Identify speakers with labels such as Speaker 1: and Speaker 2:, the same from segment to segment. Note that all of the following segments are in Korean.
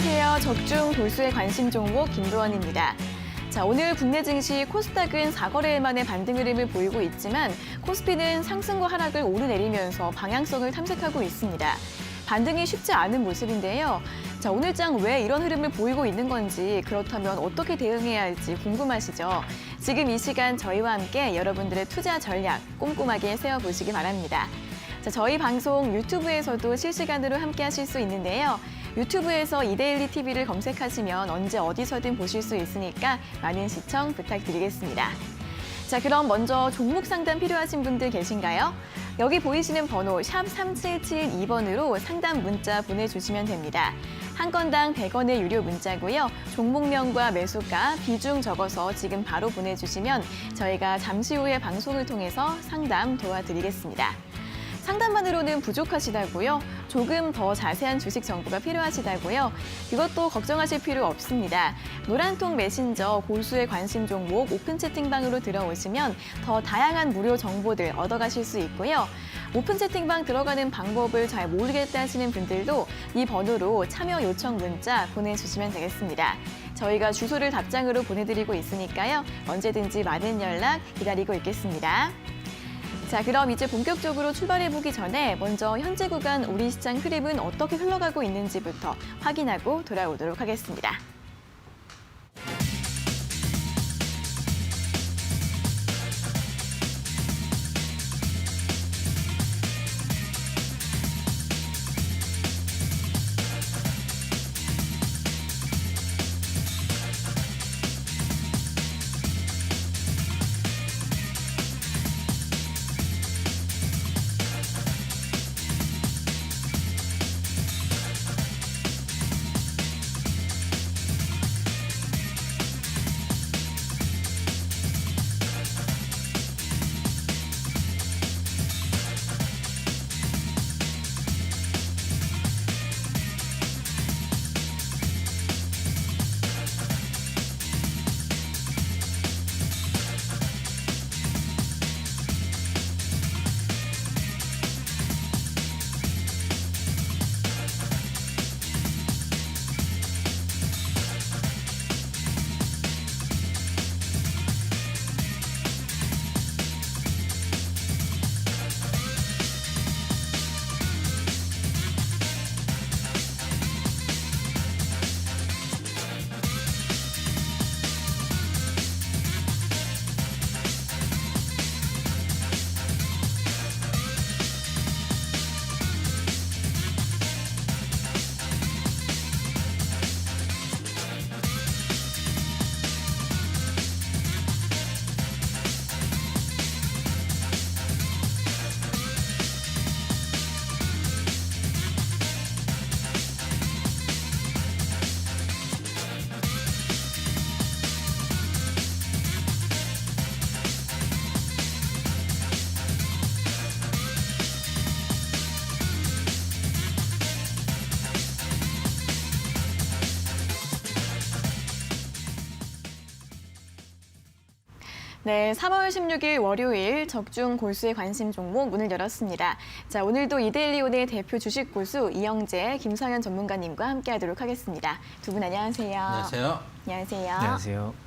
Speaker 1: 안녕하세요. 적중 골수의 관심 종목 김도원입니다. 자, 오늘 국내 증시 코스닥은 4거래일 만에 반등 흐름을 보이고 있지만 코스피는 상승과 하락을 오르내리면서 방향성을 탐색하고 있습니다. 반등이 쉽지 않은 모습인데요. 자, 오늘장 왜 이런 흐름을 보이고 있는 건지, 그렇다면 어떻게 대응해야 할지 궁금하시죠? 지금 이 시간 저희와 함께 여러분들의 투자 전략 꼼꼼하게 세워보시기 바랍니다. 자, 저희 방송 유튜브에서도 실시간으로 함께 하실 수 있는데요. 유튜브에서 이데일리 TV를 검색하시면 언제 어디서든 보실 수 있으니까 많은 시청 부탁드리겠습니다. 자, 그럼 먼저 종목 상담 필요하신 분들 계신가요? 여기 보이시는 번호 샵 3772번으로 상담 문자 보내주시면 됩니다. 한 건당 100원의 유료 문자고요. 종목명과 매수가, 비중 적어서 지금 바로 보내주시면 저희가 잠시 후에 방송을 통해서 상담 도와드리겠습니다. 상담만으로는 부족하시다고요? 조금 더 자세한 주식 정보가 필요하시다고요? 그것도 걱정하실 필요 없습니다. 노란통 메신저 골수의 관심 종목 오픈 채팅방으로 들어오시면 더 다양한 무료 정보들 얻어가실 수 있고요. 오픈 채팅방 들어가는 방법을 잘 모르겠다 하시는 분들도 이 번호로 참여 요청 문자 보내주시면 되겠습니다. 저희가 주소를 답장으로 보내드리고 있으니까요. 언제든지 많은 연락 기다리고 있겠습니다. 자, 그럼 이제 본격적으로 출발해보기 전에 먼저 현재 구간 우리 시장 흐름은 어떻게 흘러가고 있는지부터 확인하고 돌아오도록 하겠습니다. 네, 3월 16일 월요일 적중 골수의 관심 종목 문을 열었습니다. 자, 오늘도 이데일리온의 대표 주식 고수 이영재, 김성현 전문가님과 함께하도록 하겠습니다. 두 분 안녕하세요.
Speaker 2: 안녕하세요.
Speaker 1: 안녕하세요.
Speaker 3: 안녕하세요.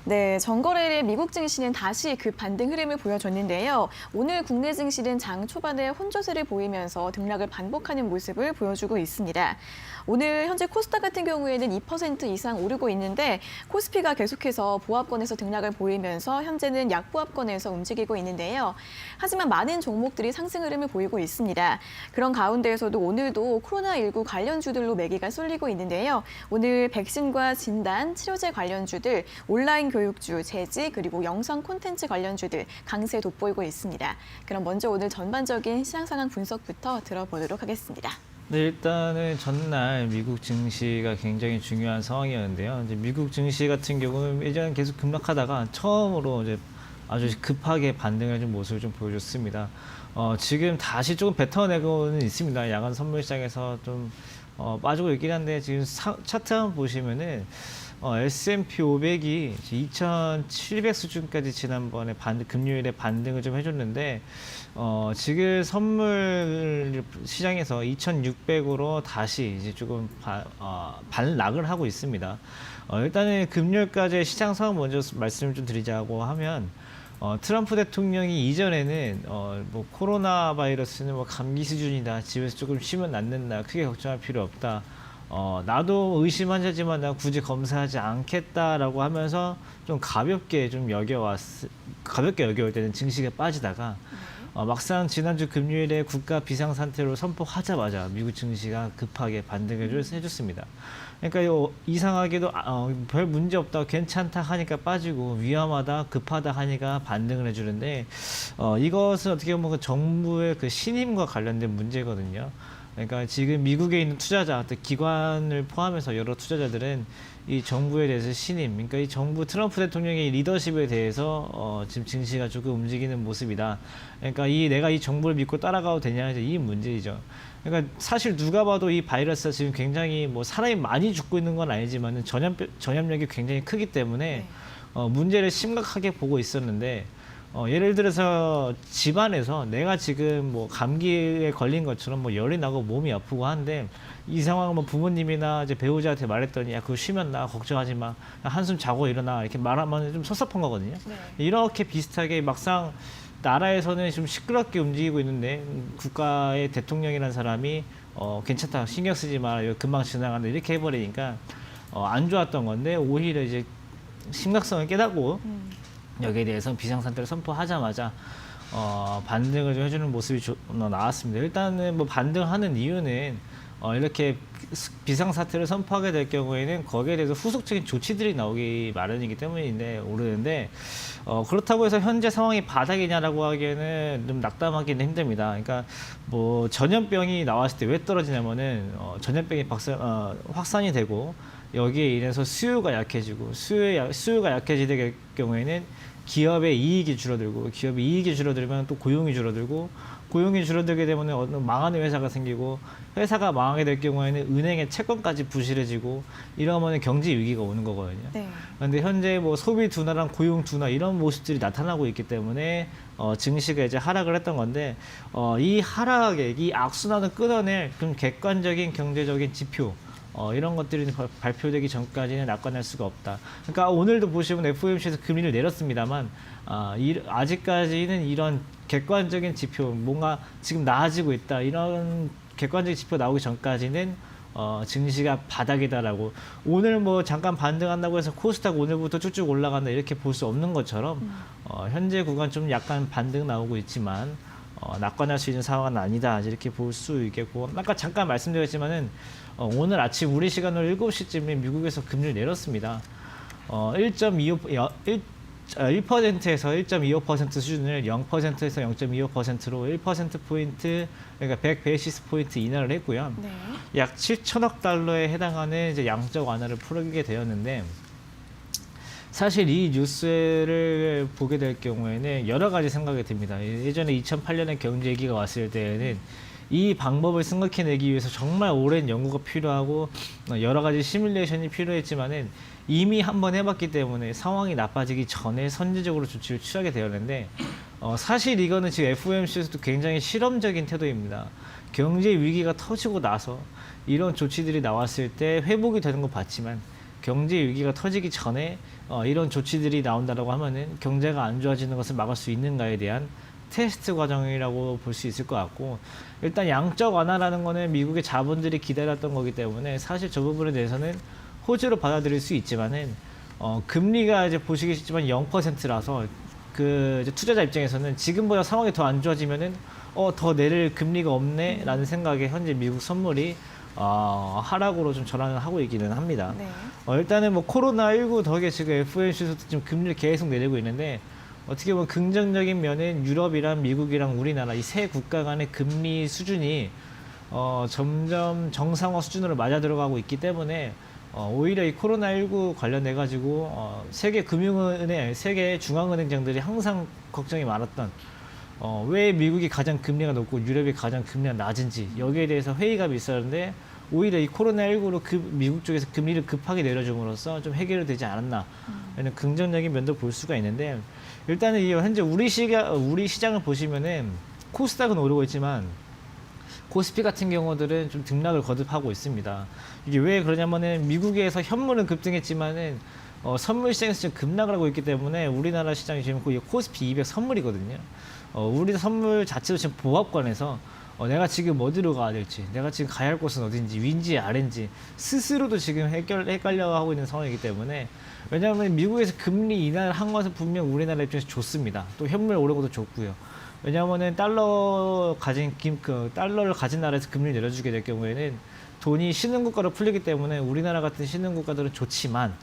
Speaker 1: 네, 전거래일 미국 증시는 다시 그 반등 흐름을 보여줬는데요. 오늘 국내 증시는 장 초반에 혼조세를 보이면서 등락을 반복하는 모습을 보여주고 있습니다. 오늘 현재 코스닥 같은 경우에는 2% 이상 오르고 있는데 코스피가 계속해서 보합권에서 등락을 보이면서 현재는 약보합권에서 움직이고 있는데요. 하지만 많은 종목들이 상승 흐름을 보이고 있습니다. 그런 가운데에서도 오늘도 코로나19 관련주들로 매기가 쏠리고 있는데요. 오늘 백신과 진단, 치료제 관련주들, 온라인 교육주, 제지, 그리고 영상 콘텐츠 관련주들 강세 돋보이고 있습니다. 그럼 먼저 오늘 전반적인 시장 상황 분석부터 들어보도록 하겠습니다.
Speaker 3: 네, 일단은 전날 미국 증시가 굉장히 중요한 상황이었는데요. 이제 미국 증시 같은 경우는 예전에 계속 급락하다가 처음으로 이제 아주 급하게 반등을 좀 모습을 좀 보여줬습니다. 지금 다시 조금 뱉어내고는 있습니다. 야간 선물 시장에서 좀 빠지고 있긴 한데 지금 차트 한번 보시면은 S&P 500이 2,700 수준까지 지난번에 금요일에 반등을 좀 해줬는데 지금 선물 시장에서 2,600으로 다시 이제 조금 반락을 하고 있습니다. 일단은 금요일까지의 시장 상황 먼저 말씀을 좀 드리자고 하면 트럼프 대통령이 이전에는 뭐 코로나 바이러스는 뭐 감기 수준이다, 집에서 조금 쉬면 낫는다, 크게 걱정할 필요 없다, 나도 의심 환자지만 나 굳이 검사하지 않겠다라고 하면서 좀 가볍게 여겨올 때는 증시가 빠지다가 막상 지난주 금요일에 국가 비상 상태로 선포하자마자 미국 증시가 급하게 반등을 해줬습니다. 그러니까 이상하게도 별 문제 없다, 괜찮다 하니까 빠지고 위험하다, 급하다 하니까 반등을 해주는데 이것은 어떻게 보면 그 정부의 그 신임과 관련된 문제거든요. 그러니까 지금 미국에 있는 투자자, 기관을 포함해서 여러 투자자들은 이 정부에 대해서 신임, 그러니까 이 정부 트럼프 대통령의 리더십에 대해서 지금 증시가 조금 움직이는 모습이다. 그러니까 내가 이 정부를 믿고 따라가도 되냐, 이제 이 문제이죠. 그러니까 사실 누가 봐도 이 바이러스가 지금 굉장히 뭐 사람이 많이 죽고 있는 건 아니지만 전염력이 굉장히 크기 때문에 문제를 심각하게 보고 있었는데 예를 들어서 집안에서 내가 지금 뭐 감기에 걸린 것처럼 뭐 열이 나고 몸이 아프고 하는데 이 상황을 뭐 부모님이나 이제 배우자한테 말했더니 야, 그거 쉬면 나, 걱정하지 마, 한숨 자고 일어나, 이렇게 말하면 좀 섭섭한 거거든요.
Speaker 1: 네.
Speaker 3: 이렇게 비슷하게 막상 나라에서는 좀 시끄럽게 움직이고 있는데 국가의 대통령이라는 사람이 괜찮다, 신경 쓰지 마, 이거 금방 지나간다, 이렇게 해버리니까 안 좋았던 건데 오히려 이제 심각성을 깨닫고 여기에 대해서 비상상태를 선포하자마자 반등을 좀 해주는 모습이 나왔습니다. 일단은 뭐 반등하는 이유는 이렇게 비상사태를 선포하게 될 경우에는 거기에 대해서 후속적인 조치들이 나오기 마련이기 때문인데 오르는데 그렇다고 해서 현재 상황이 바닥이냐라고 하기에는 좀 낙담하기는 힘듭니다. 그러니까 뭐 전염병이 나왔을 때 왜 떨어지냐면은 전염병이 확산이 되고 여기에 인해서 수요가 약해지고 수요가 약해지게 될 경우에는 기업의 이익이 줄어들고 기업의 이익이 줄어들면 또 고용이 줄어들고 고용이 줄어들게 되면 어느 망하는 회사가 생기고 회사가 망하게 될 경우에는 은행의 채권까지 부실해지고 이러면 경제 위기가 오는 거거든요.
Speaker 1: 네.
Speaker 3: 그런데 현재 뭐 소비 둔화랑 고용 둔화 이런 모습들이 나타나고 있기 때문에 증시가 이제 하락을 했던 건데 이 하락의 이 악순환을 끊어낼 좀 객관적인 경제적인 지표 이런 것들이 발표되기 전까지는 낙관할 수가 없다. 그러니까 오늘도 보시면 FOMC에서 금리를 내렸습니다만 아직까지는 이런 객관적인 지표, 뭔가 지금 나아지고 있다, 이런 객관적인 지표 나오기 전까지는 증시가 바닥이다라고, 오늘 뭐 잠깐 반등한다고 해서 코스닥 오늘부터 쭉쭉 올라간다 이렇게 볼 수 없는 것처럼 현재 구간 좀 약간 반등 나오고 있지만 낙관할 수 있는 상황은 아니다, 이렇게 볼 수 있겠고, 아까 잠깐 말씀드렸지만은 오늘 아침 우리 시간으로 7시쯤에 미국에서 금리를 내렸습니다. 1%에서 1.25% 수준을 0%에서 0.25%로 1%포인트, 그러니까 100베이시스 포인트 인하를 했고요.
Speaker 1: 네.
Speaker 3: 약 7천억 달러에 해당하는 이제 양적 완화를 풀게 되었는데, 사실 이 뉴스를 보게 될 경우에는 여러 가지 생각이 듭니다. 예전에 2008년에 경제 위기가 왔을 때에는 이 방법을 생각해내기 위해서 정말 오랜 연구가 필요하고 여러 가지 시뮬레이션이 필요했지만은 이미 한번 해봤기 때문에 상황이 나빠지기 전에 선제적으로 조치를 취하게 되었는데 사실 이거는 지금 FOMC에서도 굉장히 실험적인 태도입니다. 경제 위기가 터지고 나서 이런 조치들이 나왔을 때 회복이 되는 거 봤지만 경제 위기가 터지기 전에 이런 조치들이 나온다라고 하면은 경제가 안 좋아지는 것을 막을 수 있는가에 대한 테스트 과정이라고 볼 수 있을 것 같고, 일단 양적 완화라는 거는 미국의 자본들이 기다렸던 거기 때문에 사실 저 부분에 대해서는 호재로 받아들일 수 있지만은 금리가 이제 보시겠지만 0%라서 그 이제 투자자 입장에서는 지금보다 상황이 더 안 좋아지면은 더 내릴 금리가 없네라는 생각에 현재 미국 선물이 하락으로 좀 전환을 하고 있기는 합니다.
Speaker 1: 네.
Speaker 3: 일단은 뭐 코로나19 덕에 지금 FOMC에서도 지금 금리를 계속 내리고 있는데, 어떻게 보면 긍정적인 면은 유럽이랑 미국이랑 우리나라 이 세 국가 간의 금리 수준이 점점 정상화 수준으로 맞아 들어가고 있기 때문에 오히려 이 코로나19 관련해 가지고 세계 금융은행, 세계 중앙은행장들이 항상 걱정이 많았던 왜 미국이 가장 금리가 높고 유럽이 가장 금리가 낮은지, 여기에 대해서 회의감이 있었는데 오히려 이 코로나19로 미국 쪽에서 금리를 급하게 내려줌으로써 좀 해결이 되지 않았나 라는 긍정적인 면도 볼 수가 있는데 일단은 이 현재 우리 시장을 보시면은 코스닥은 오르고 있지만 코스피 같은 경우들은 좀 등락을 거듭하고 있습니다. 이게 왜 그러냐면은 미국에서 현물은 급등했지만은 선물 시장에서 지금 급락을 하고 있기 때문에 우리나라 시장이 지금 거의 코스피 200 선물이거든요. 우리 선물 자체도 지금 보합권에서 내가 지금 어디로 가야 될지, 내가 지금 가야 할 곳은 어딘지, 위인지 아래인지 스스로도 지금 헷갈려 하고 있는 상황이기 때문에 왜냐하면 미국에서 금리 인하를 한 것은 분명 우리나라 입장에서 좋습니다. 또 현물 오른 것도 좋고요. 왜냐하면은 달러를 가진 나라에서 금리를 내려주게 될 경우에는 돈이 신흥국가로 풀리기 때문에 우리나라 같은 신흥국가들은 좋지만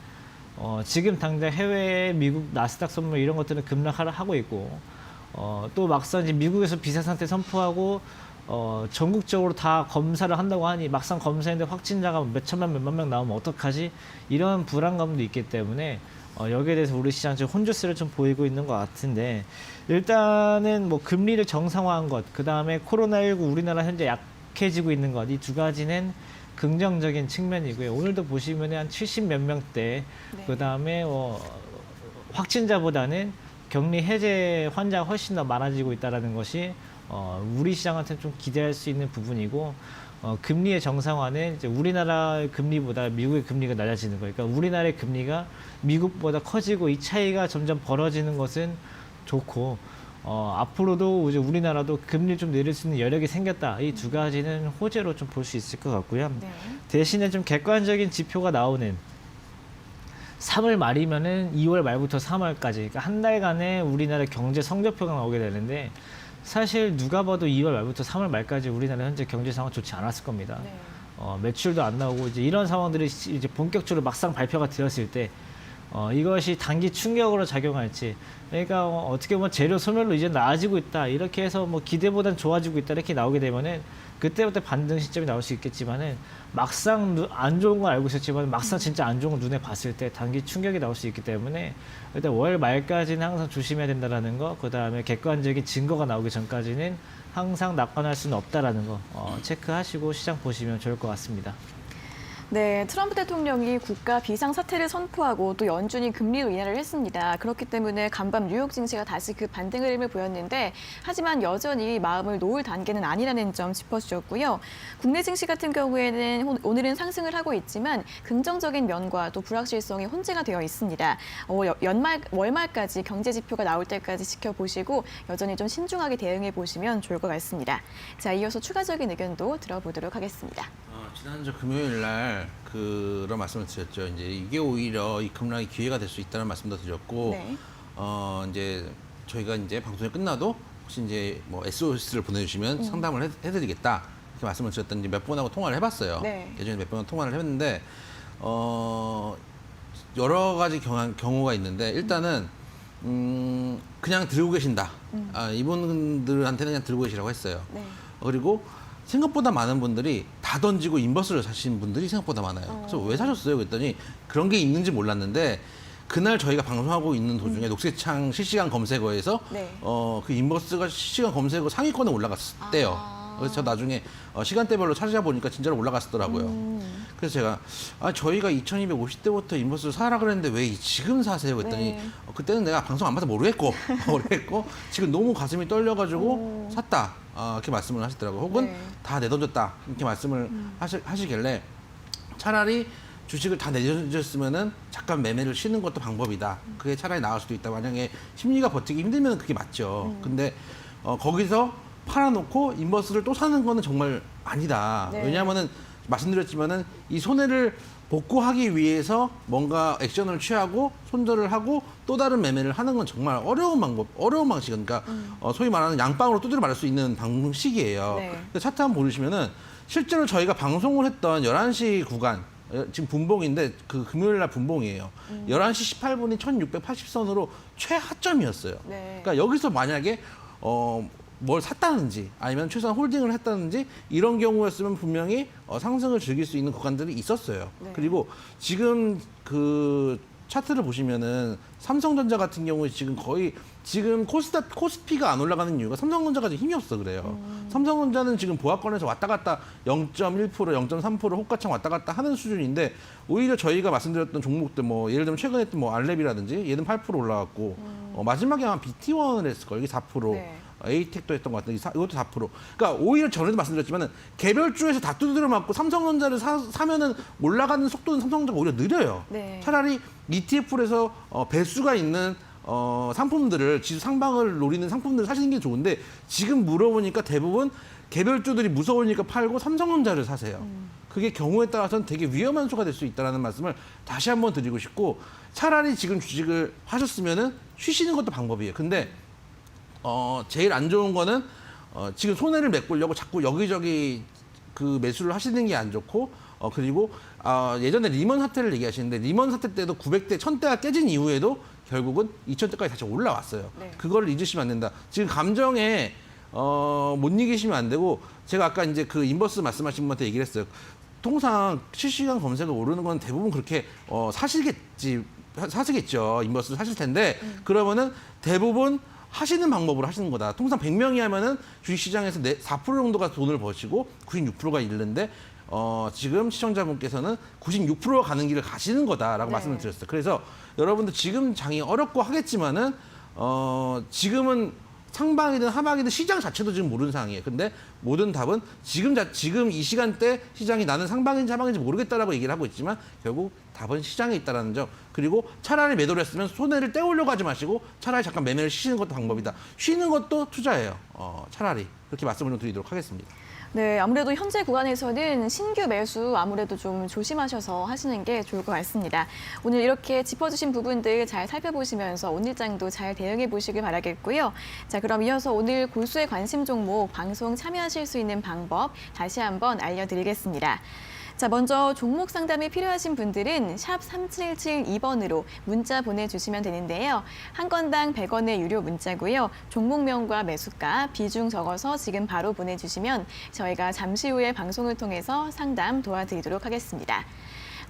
Speaker 3: 지금 당장 해외 미국 나스닥 선물 이런 것들은 급락을 하고 있고 또 막상 이제 미국에서 비상 상태 선포하고 전국적으로 다 검사를 한다고 하니 막상 검사했는데 확진자가 몇만 명 나오면 어떡하지? 이런 불안감도 있기 때문에 여기에 대해서 우리 시장 지금 혼조세를 좀 보이고 있는 것 같은데 일단은 뭐 금리를 정상화한 것, 그 다음에 코로나19 우리나라 현재 약해지고 있는 것, 이 두 가지는 긍정적인 측면이고요. 오늘도 보시면 한 70 몇 명대,
Speaker 1: 네.
Speaker 3: 그 다음에 확진자보다는 격리 해제 환자가 훨씬 더 많아지고 있다는 것이 우리 시장한테는 좀 기대할 수 있는 부분이고 금리의 정상화는 이제 우리나라 금리보다 미국의 금리가 낮아지는 거예요. 그러니까 우리나라의 금리가 미국보다 커지고 이 차이가 점점 벌어지는 것은 좋고 앞으로도 이제 우리나라도 금리를 좀 내릴 수 있는 여력이 생겼다. 이 두 가지는 호재로 좀 볼 수 있을 것 같고요.
Speaker 1: 네.
Speaker 3: 대신에 좀 객관적인 지표가 나오는 3월 말이면은 2월 말부터 3월까지 그러니까 한 달간의 우리나라 경제 성적표가 나오게 되는데 사실 누가 봐도 2월 말부터 3월 말까지 우리나라 현재 경제 상황 좋지 않았을 겁니다.
Speaker 1: 네.
Speaker 3: 매출도 안 나오고 이제 이런 상황들이 이제 본격적으로 막상 발표가 되었을 때 이것이 단기 충격으로 작용할지 그러니까 어떻게 보면 재료 소멸로 이제 나아지고 있다 이렇게 해서 뭐 기대보단 좋아지고 있다 이렇게 나오게 되면은 그때부터 반등 시점이 나올 수 있겠지만은 막상 안 좋은 건 알고 있었지만 막상 진짜 안 좋은 걸 눈에 봤을 때 단기 충격이 나올 수 있기 때문에 일단 월 말까지는 항상 조심해야 된다라는 거, 그 다음에 객관적인 증거가 나오기 전까지는 항상 낙관할 수는 없다라는 거 체크하시고 시장 보시면 좋을 것 같습니다.
Speaker 1: 네, 트럼프 대통령이 국가 비상사태를 선포하고 또 연준이 금리로 인하를 했습니다. 그렇기 때문에 간밤 뉴욕 증시가 다시 그 반등 흐름을 보였는데 하지만 여전히 마음을 놓을 단계는 아니라는 점 짚어주셨고요. 국내 증시 같은 경우에는 오늘은 상승을 하고 있지만 긍정적인 면과 또 불확실성이 혼재가 되어 있습니다. 월말까지 경제 지표가 나올 때까지 지켜보시고 여전히 좀 신중하게 대응해 보시면 좋을 것 같습니다. 자, 이어서 추가적인 의견도 들어보도록 하겠습니다.
Speaker 2: 지난주 금요일 날 그런 말씀을 드렸죠. 이제 이게 오히려 이 급락의 기회가 될 수 있다는 말씀도 드렸고,
Speaker 1: 네.
Speaker 2: 이제 저희가 이제 방송이 끝나도 혹시 이제 뭐 SOS를 보내주시면 상담을 해드리겠다 이렇게 말씀을 드렸던 이제 몇 번하고 통화를 해봤어요.
Speaker 1: 네.
Speaker 2: 예전에 몇 번 통화를 했는데 여러 가지 경우가 있는데 일단은 그냥 들고 계신다. 이분들한테는 그냥 들고 계시라고 했어요.
Speaker 1: 네.
Speaker 2: 그리고 생각보다 많은 분들이 다 던지고 인버스를 사신 분들이 생각보다 많아요. 그래서 왜 사셨어요? 그랬더니 그런 게 있는지 몰랐는데 그날 저희가 방송하고 있는 도중에 녹색창 실시간 검색어에서
Speaker 1: 네.
Speaker 2: 그 인버스가 실시간 검색어 상위권에 올라갔대요. 그래서 저 나중에 시간대별로 찾아보니까 진짜로 올라갔더라고요. 그래서 제가 저희가 2250대부터 인버스를 사라 그랬는데 왜 지금 사세요? 그랬더니
Speaker 1: 네.
Speaker 2: 그때는 내가 방송 안 봐서 모르겠고 지금 너무 가슴이 떨려가지고 샀다. 이렇게 말씀을 하시더라고요. 혹은
Speaker 1: 네.
Speaker 2: 다 내던졌다. 이렇게 말씀을 하시길래 차라리 주식을 다 내던졌으면은 잠깐 매매를 쉬는 것도 방법이다. 그게 차라리 나을 수도 있다. 만약에 심리가 버티기 힘들면 그게 맞죠. 근데 거기서 팔아놓고 인버스를 또 사는 거는 정말 아니다.
Speaker 1: 네.
Speaker 2: 왜냐하면은 말씀드렸지만은 이 손해를 복구하기 위해서 뭔가 액션을 취하고 손절을 하고 또 다른 매매를 하는 건 정말 어려운 방식. 그러니까 소위 말하는 양방으로 두드려 맞을 수 있는 방식이에요.
Speaker 1: 네.
Speaker 2: 근데 차트 한번 보시면은 실제로 저희가 방송을 했던 11시 구간 지금 분봉인데 그 금요일 날 분봉이에요. 11시 18분이 1680선으로 최하점이었어요.
Speaker 1: 네.
Speaker 2: 그러니까 여기서 만약에 뭘 샀다는지 아니면 최소한 홀딩을 했다는지 이런 경우였으면 분명히 상승을 즐길 수 있는 구간들이 있었어요.
Speaker 1: 네.
Speaker 2: 그리고 지금 그 차트를 보시면은 삼성전자 같은 경우에 지금 거의 지금 코스피가 안 올라가는 이유가 삼성전자가 지금 힘이 없어 그래요. 삼성전자는 지금 보합권에서 왔다 갔다 0.1%, 0.3% 호가창 왔다 갔다 하는 수준인데 오히려 저희가 말씀드렸던 종목들 뭐 예를 들면 최근에 했던 뭐 알렙이라든지 얘는 8% 올라갔고 마지막에 아마 BT1을 했을 거예요. 이게 4%.
Speaker 1: 네.
Speaker 2: 에이텍도 했던 것 같은데 이것도 4%. 그러니까 오히려 전에도 말씀드렸지만은 개별주에서 다 두드려 맞고 삼성전자를 사면은 올라가는 속도는 삼성전자가 오히려 느려요.
Speaker 1: 네.
Speaker 2: 차라리 ETF에서 배수가 있는 상품들을 지수 상방을 노리는 상품들을 사시는 게 좋은데 지금 물어보니까 대부분 개별주들이 무서우니까 팔고 삼성전자를 사세요. 그게 경우에 따라서는 되게 위험한 수가 될 수 있다는 말씀을 다시 한번 드리고 싶고 차라리 지금 주식을 하셨으면은 쉬시는 것도 방법이에요. 근데 제일 안 좋은 거는 지금 손해를 메꾸려고 자꾸 여기저기 그 매수를 하시는 게 안 좋고 그리고 예전에 리먼 사태를 얘기하시는데 리먼 사태 때도 900대, 1000대가 깨진 이후에도 결국은 2000대까지 다시 올라왔어요.
Speaker 1: 네.
Speaker 2: 그거를 잊으시면 안 된다. 지금 감정에 못 이기시면 안 되고 제가 아까 이제 그 인버스 말씀하신 분한테 얘기를 했어요. 통상 실시간 검색어 오르는 건 대부분 그렇게 사시겠죠. 인버스 사실 텐데 그러면은 대부분 하시는 방법으로 하시는 거다. 통상 100명이 하면은 주식시장에서 4% 정도가 돈을 버시고 96%가 잃는데 지금 시청자분께서는 96%가 가는 길을 가시는 거다라고
Speaker 1: 네.
Speaker 2: 말씀을 드렸어요. 그래서 여러분들 지금 장이 어렵고 하겠지만은 지금은 상방이든 하방이든 시장 자체도 지금 모르는 상황이에요. 근데 모든 답은 지금 이 시간대 시장이 나는 상방인지 하방인지 모르겠다라고 얘기를 하고 있지만 결국 답은 시장에 있다라는 점. 그리고 차라리 매도를 했으면 손해를 떼오려고 하지 마시고 차라리 잠깐 매매를 쉬는 것도 방법이다. 쉬는 것도 투자예요. 차라리 그렇게 말씀을 좀 드리도록 하겠습니다.
Speaker 1: 네, 아무래도 현재 구간에서는 신규 매수 아무래도 좀 조심하셔서 하시는 게 좋을 것 같습니다. 오늘 이렇게 짚어주신 부분들 잘 살펴보시면서 오늘장도 잘 대응해 보시길 바라겠고요. 자, 그럼 이어서 오늘 골수의 관심 종목 방송 참여하실 수 있는 방법 다시 한번 알려드리겠습니다. 자, 먼저 종목 상담이 필요하신 분들은 샵 3772번으로 문자 보내주시면 되는데요. 한 건당 100원의 유료 문자고요. 종목명과 매수가, 비중 적어서 지금 바로 보내주시면 저희가 잠시 후에 방송을 통해서 상담 도와드리도록 하겠습니다.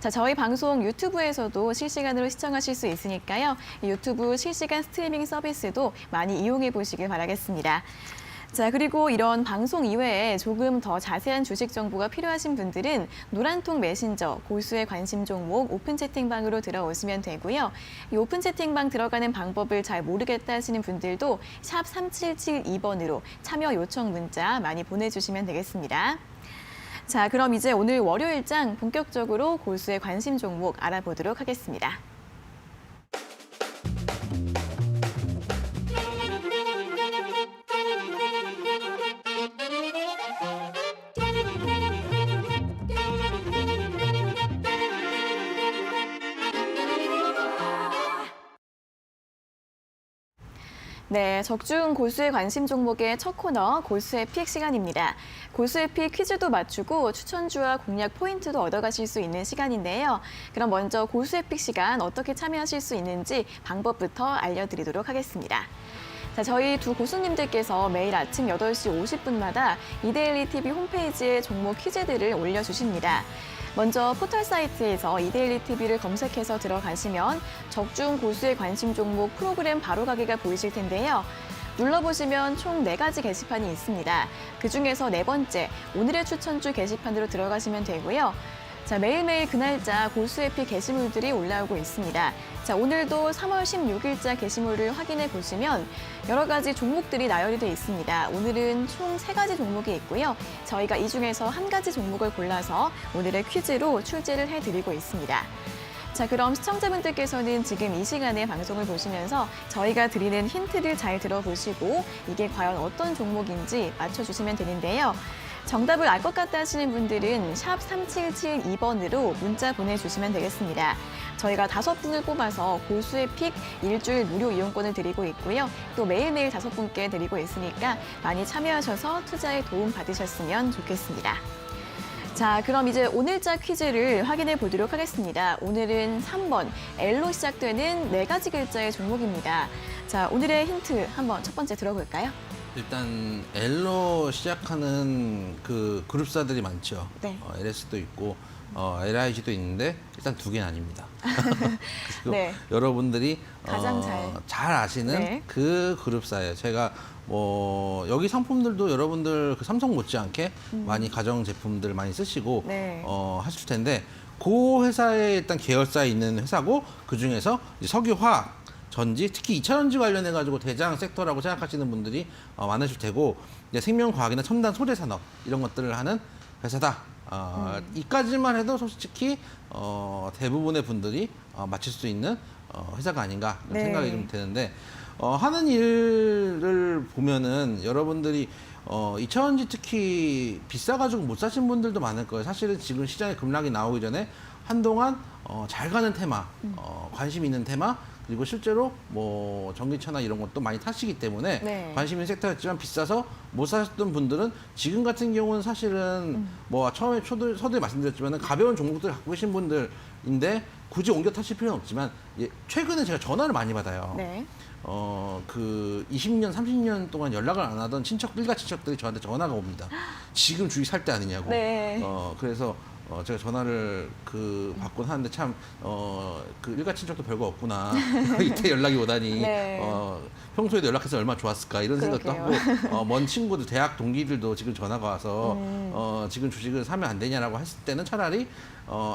Speaker 1: 자, 저희 방송 유튜브에서도 실시간으로 시청하실 수 있으니까요. 유튜브 실시간 스트리밍 서비스도 많이 이용해 보시길 바라겠습니다. 자, 그리고 이런 방송 이외에 조금 더 자세한 주식 정보가 필요하신 분들은 노란통 메신저 골수의 관심 종목 오픈 채팅방으로 들어오시면 되고요. 이 오픈 채팅방 들어가는 방법을 잘 모르겠다 하시는 분들도 샵 3772번으로 참여 요청 문자 많이 보내주시면 되겠습니다. 자, 그럼 이제 오늘 월요일장 본격적으로 골수의 관심 종목 알아보도록 하겠습니다. 네, 적중 골수의 관심 종목의 첫 코너 골수의 픽 시간입니다. 골수의 픽 퀴즈도 맞추고 추천주와 공략 포인트도 얻어가실 수 있는 시간인데요. 그럼 먼저 골수의 픽 시간 어떻게 참여하실 수 있는지 방법부터 알려드리도록 하겠습니다. 자, 저희 두 고수님들께서 매일 아침 8시 50분마다 이데일리 TV 홈페이지에 종목 퀴즈들을 올려주십니다. 먼저 포털 사이트에서 이데일리 TV를 검색해서 들어가시면 적중 고수의 관심 종목 프로그램 바로가기가 보이실 텐데요. 눌러보시면 총 4가지 게시판이 있습니다. 그중에서 4번째, 오늘의 추천주 게시판으로 들어가시면 되고요. 자, 매일매일 그날짜 골수의 픽 게시물들이 올라오고 있습니다. 자, 오늘도 3월 16일자 게시물을 확인해 보시면 여러 가지 종목들이 나열이 되어 있습니다. 오늘은 총 3가지 종목이 있고요. 저희가 이 중에서 한 가지 종목을 골라서 오늘의 퀴즈로 출제를 해드리고 있습니다. 자, 그럼 시청자분들께서는 지금 이 시간에 방송을 보시면서 저희가 드리는 힌트를 잘 들어보시고 이게 과연 어떤 종목인지 맞춰주시면 되는데요. 정답을 알 것 같다 하시는 분들은 샵 3772번으로 문자 보내주시면 되겠습니다. 저희가 5분을 뽑아서 골수의 픽 일주일 무료 이용권을 드리고 있고요. 또 매일매일 5분께 드리고 있으니까 많이 참여하셔서 투자에 도움 받으셨으면 좋겠습니다. 자, 그럼 이제 오늘자 퀴즈를 확인해 보도록 하겠습니다. 오늘은 3번 L로 시작되는 4가지 글자의 종목입니다. 자, 오늘의 힌트 한번 첫 번째 들어볼까요?
Speaker 2: 일단 L로 시작하는 그 그룹사들이 많죠.
Speaker 1: 네.
Speaker 2: LS도 있고 LIG도 있는데 일단 두 개는 아닙니다. 그리고
Speaker 1: 네.
Speaker 2: 여러분들이
Speaker 1: 가장
Speaker 2: 잘 아시는
Speaker 1: 네.
Speaker 2: 그 그룹사예요. 제가 뭐 여기 상품들도 여러분들 그 삼성 못지않게 많이 가정 제품들 많이 쓰시고
Speaker 1: 네.
Speaker 2: 하실 텐데 그 회사에 일단 계열사에 있는 회사고 그 중에서 석유화학 전지, 특히 2차전지 관련해 가지고 대장 섹터라고 생각하시는 분들이 많으실 테고 이제 생명과학이나 첨단 소재 산업 이런 것들을 하는 회사다. 이까지만 해도 솔직히 대부분의 분들이 맞출 수 있는 회사가 아닌가
Speaker 1: 네.
Speaker 2: 생각이 좀 되는데 하는 일을 보면은 여러분들이 2차전지 특히 비싸가지고 못 사신 분들도 많을 거예요. 사실은 지금 시장에 급락이 나오기 전에 한동안 잘 가는 테마, 관심 있는 테마, 그리고 실제로 뭐 전기차나 이런 것도 많이 타시기 때문에
Speaker 1: 네.
Speaker 2: 관심 있는 섹터였지만 비싸서 못 사셨던 분들은 지금 같은 경우는 사실은 뭐 처음에 서두에 말씀드렸지만 가벼운 종목들을 갖고 계신 분들인데 굳이 옮겨 타실 필요는 없지만 최근에 제가 전화를 많이 받아요.
Speaker 1: 네.
Speaker 2: 그 20년, 30년 동안 연락을 안 하던 일가 친척들이 저한테 전화가 옵니다. 지금 주식 살 때 아니냐고.
Speaker 1: 네.
Speaker 2: 그래서 제가 전화를 받곤 하는데 참 그 일가 친척도 별거 없구나. 이때 연락이 오다니.
Speaker 1: 네.
Speaker 2: 평소에도 연락해서 얼마나 좋았을까 이런 생각도
Speaker 1: 그러게요.
Speaker 2: 하고 먼 친구들, 대학 동기들도 지금 전화가 와서 지금 주식을 사면 안 되냐라고 했을 때는 차라리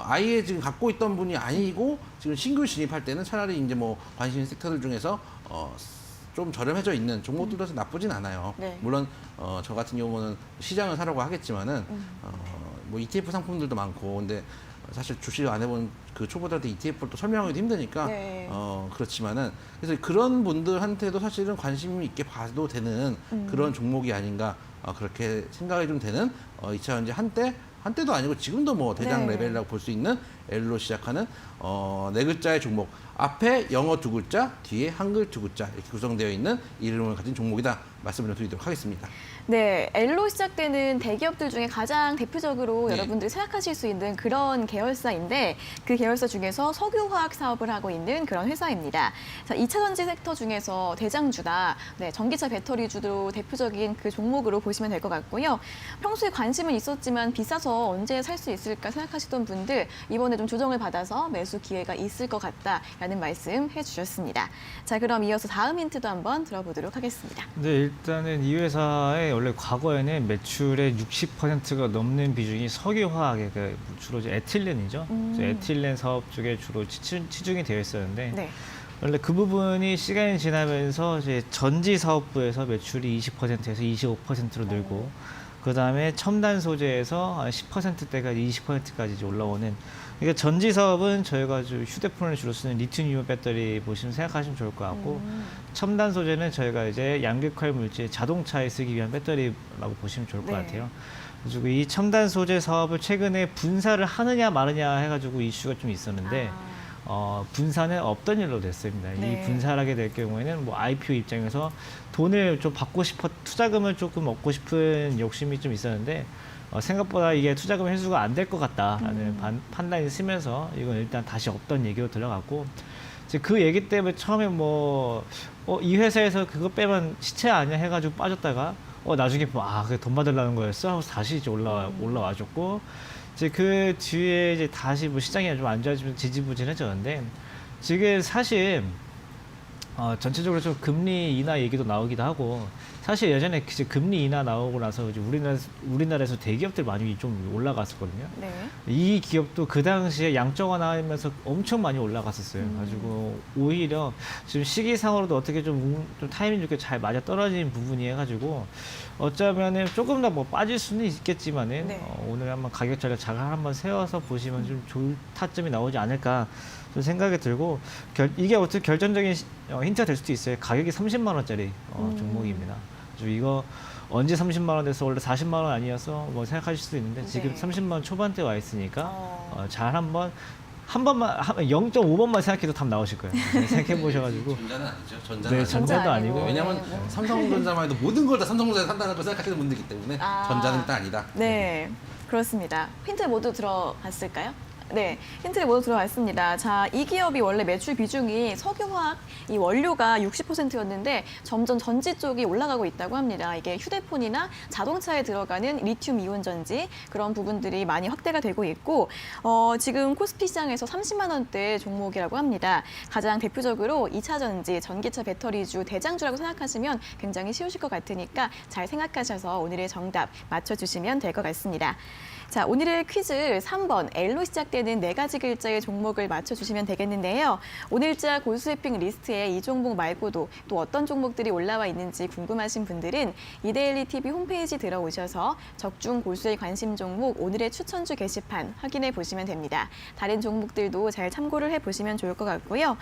Speaker 2: 아예 지금 갖고 있던 분이 아니고 지금 신규 진입할 때는 차라리 이제 뭐 관심 섹터들 중에서 좀 저렴해져 있는 종목들도 나쁘진 않아요.
Speaker 1: 네.
Speaker 2: 물론 저 같은 경우는 시장을 사려고 하겠지만은 뭐 ETF 상품들도 많고 근데 사실 주식 안 해본 그 초보자한테 ETF를 또 설명하기도 힘드니까
Speaker 1: 네.
Speaker 2: 그렇지만은 그래서 그런 분들한테도 사실은 관심 있게 봐도 되는 그런 종목이 아닌가 그렇게 생각이 좀 되는 2차전지 한때도 아니고 지금도 뭐 대장
Speaker 1: 네.
Speaker 2: 레벨이라고 볼 수 있는 L로 시작하는 네 글자의 종목 앞에 영어 두 글자 뒤에 한글 두 글자 이렇게 구성되어 있는 이름을 가진 종목이다 말씀을 좀 드리도록 하겠습니다.
Speaker 1: 네, L로 시작되는 대기업들 중에 가장 대표적으로
Speaker 2: 네.
Speaker 1: 여러분들이 생각하실 수 있는 그런 계열사인데 그 계열사 중에서 석유화학 사업을 하고 있는 그런 회사입니다. 자, 2차전지 섹터 중에서 대장주다. 네, 전기차 배터리주도 대표적인 그 종목으로 보시면 될 것 같고요. 평소에 관심은 있었지만 비싸서 언제 살 수 있을까 생각하시던 분들 이번에 좀 조정을 받아서 매수 기회가 있을 것 같다라는 말씀 해주셨습니다. 자, 그럼 이어서 다음 힌트도 한번 들어보도록 하겠습니다.
Speaker 3: 네, 일단은 이 회사의 원래 과거에는 매출의 60%가 넘는 비중이 석유화학에 주로 이제 에틸렌이죠. 그래서 에틸렌 사업 쪽에 주로 치중이 되어 있었는데
Speaker 1: 네.
Speaker 3: 원래 그 부분이 시간이 지나면서 이제 전지 사업부에서 매출이 20%에서 25%로 늘고 그 다음에 첨단 소재에서 한 10%대가 20%까지 이제 올라오는. 그러니까 전지 사업은 저희가 휴대폰을 주로 쓰는 리튬이온 배터리 보시면 생각하시면 좋을 것 같고 첨단 소재는 저희가 이제 양극화 물질 자동차에 쓰기 위한 배터리라고 보시면 좋을 것
Speaker 1: 네.
Speaker 3: 같아요. 그리고 이 첨단 소재 사업을 최근에 분사를 하느냐 마느냐 해가지고 이슈가 좀 있었는데 분사는 없던 일로 됐습니다.
Speaker 1: 네.
Speaker 3: 이 분사를 하게 될 경우에는 뭐 IPO 입장에서 돈을 좀 받고 투자금을 조금 얻고 싶은 욕심이 좀 있었는데 생각보다 이게 투자금 회수가 안 될 것 같다라는 판단이 쓰면서 이건 일단 다시 없던 얘기로 들어갔고 이제 그 얘기 때문에 처음에 이 회사에서 그거 빼면 시체 아니야 해가지고 빠졌다가 나중에 그게 돈 받으려는 거였어 하고 다시 이제 올라와줬고 이제 그 뒤에 이제 다시 뭐 시장이 좀 안 좋아지면 지지부진해졌는데 지금 사실 전체적으로 좀 금리 인하 얘기도 나오기도 하고 사실 예전에 이제 금리 인하 나오고 나서 이제 우리나라에서 대기업들 많이 좀 올라갔었거든요.
Speaker 1: 네.
Speaker 3: 이 기업도 그 당시에 양적 완화하면서 엄청 많이 올라갔었어요. 가지고 오히려 지금 시기상으로도 어떻게 좀 타이밍 좋게 잘 맞아 떨어진 부분이 해가지고 어쩌면은 조금 더 뭐 빠질 수는 있겠지만은
Speaker 1: 네.
Speaker 3: 오늘 한번 가격 전략 잘 한번 세워서 보시면 좀 좋은 타점이 나오지 않을까 좀 생각이 들고 이게 어떻게 결정적인 힌트가 될 수도 있어요. 가격이 30만 원짜리 종목입니다. 그래서 이거 언제 30만 원 돼서 원래 40만 원 아니어서 뭐 생각하실 수도 있는데 지금
Speaker 1: 네.
Speaker 3: 30만 원 초반대 와 있으니까 잘 한 번만 0.5번만 생각해도 답 나오실 거예요. 생각해 보셔가지고
Speaker 2: 전자는 아니죠. 전자는
Speaker 3: 네,
Speaker 2: 아니죠.
Speaker 3: 전자도 아니고
Speaker 1: 네.
Speaker 2: 왜냐하면 삼성전자만 해도 모든 걸 다 삼성전자에 산다는 걸 생각하시는 분들이기 때문에 전자는 일단 아니다.
Speaker 1: 네, 그렇습니다. 힌트 모두 들어봤을까요? 네, 힌트를 모두 들어왔습니다. 자, 이 기업이 원래 매출 비중이 석유화학 이 원료가 60%였는데 점점 전지 쪽이 올라가고 있다고 합니다. 이게 휴대폰이나 자동차에 들어가는 리튬 이온 전지 그런 부분들이 많이 확대가 되고 있고 지금 코스피 시장에서 30만 원대 종목이라고 합니다. 가장 대표적으로 2차 전지, 전기차 배터리주 대장주라고 생각하시면 굉장히 쉬우실 것 같으니까 잘 생각하셔서 오늘의 정답 맞춰주시면 될 것 같습니다. 자, 오늘의 퀴즈 3번 L로 시작되는 4가지 글자의 종목을 맞춰주시면 되겠는데요. 오늘자 골수혜핑 리스트에 이 종목 말고도 또 어떤 종목들이 올라와 있는지 궁금하신 분들은 이데일리 TV 홈페이지 들어오셔서 적중 골수의 관심 종목 오늘의 추천주 게시판 확인해 보시면 됩니다. 다른 종목들도 잘 참고를 해보시면 좋을 것 같고요.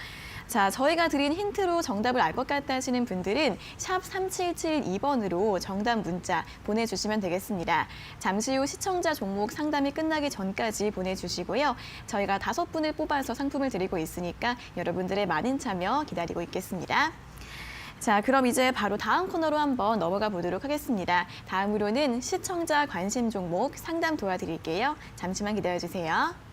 Speaker 1: 자, 저희가 드린 힌트로 정답을 알 것 같다 하시는 분들은 샵 3772번으로 정답 문자 보내주시면 되겠습니다. 잠시 후 시청자 종목 상담이 끝나기 전까지 보내주시고요. 저희가 5분을 뽑아서 상품을 드리고 있으니까 여러분들의 많은 참여 기다리고 있겠습니다. 자, 그럼 이제 바로 다음 코너로 한번 넘어가 보도록 하겠습니다. 다음으로는 시청자 관심 종목 상담 도와드릴게요. 잠시만 기다려주세요.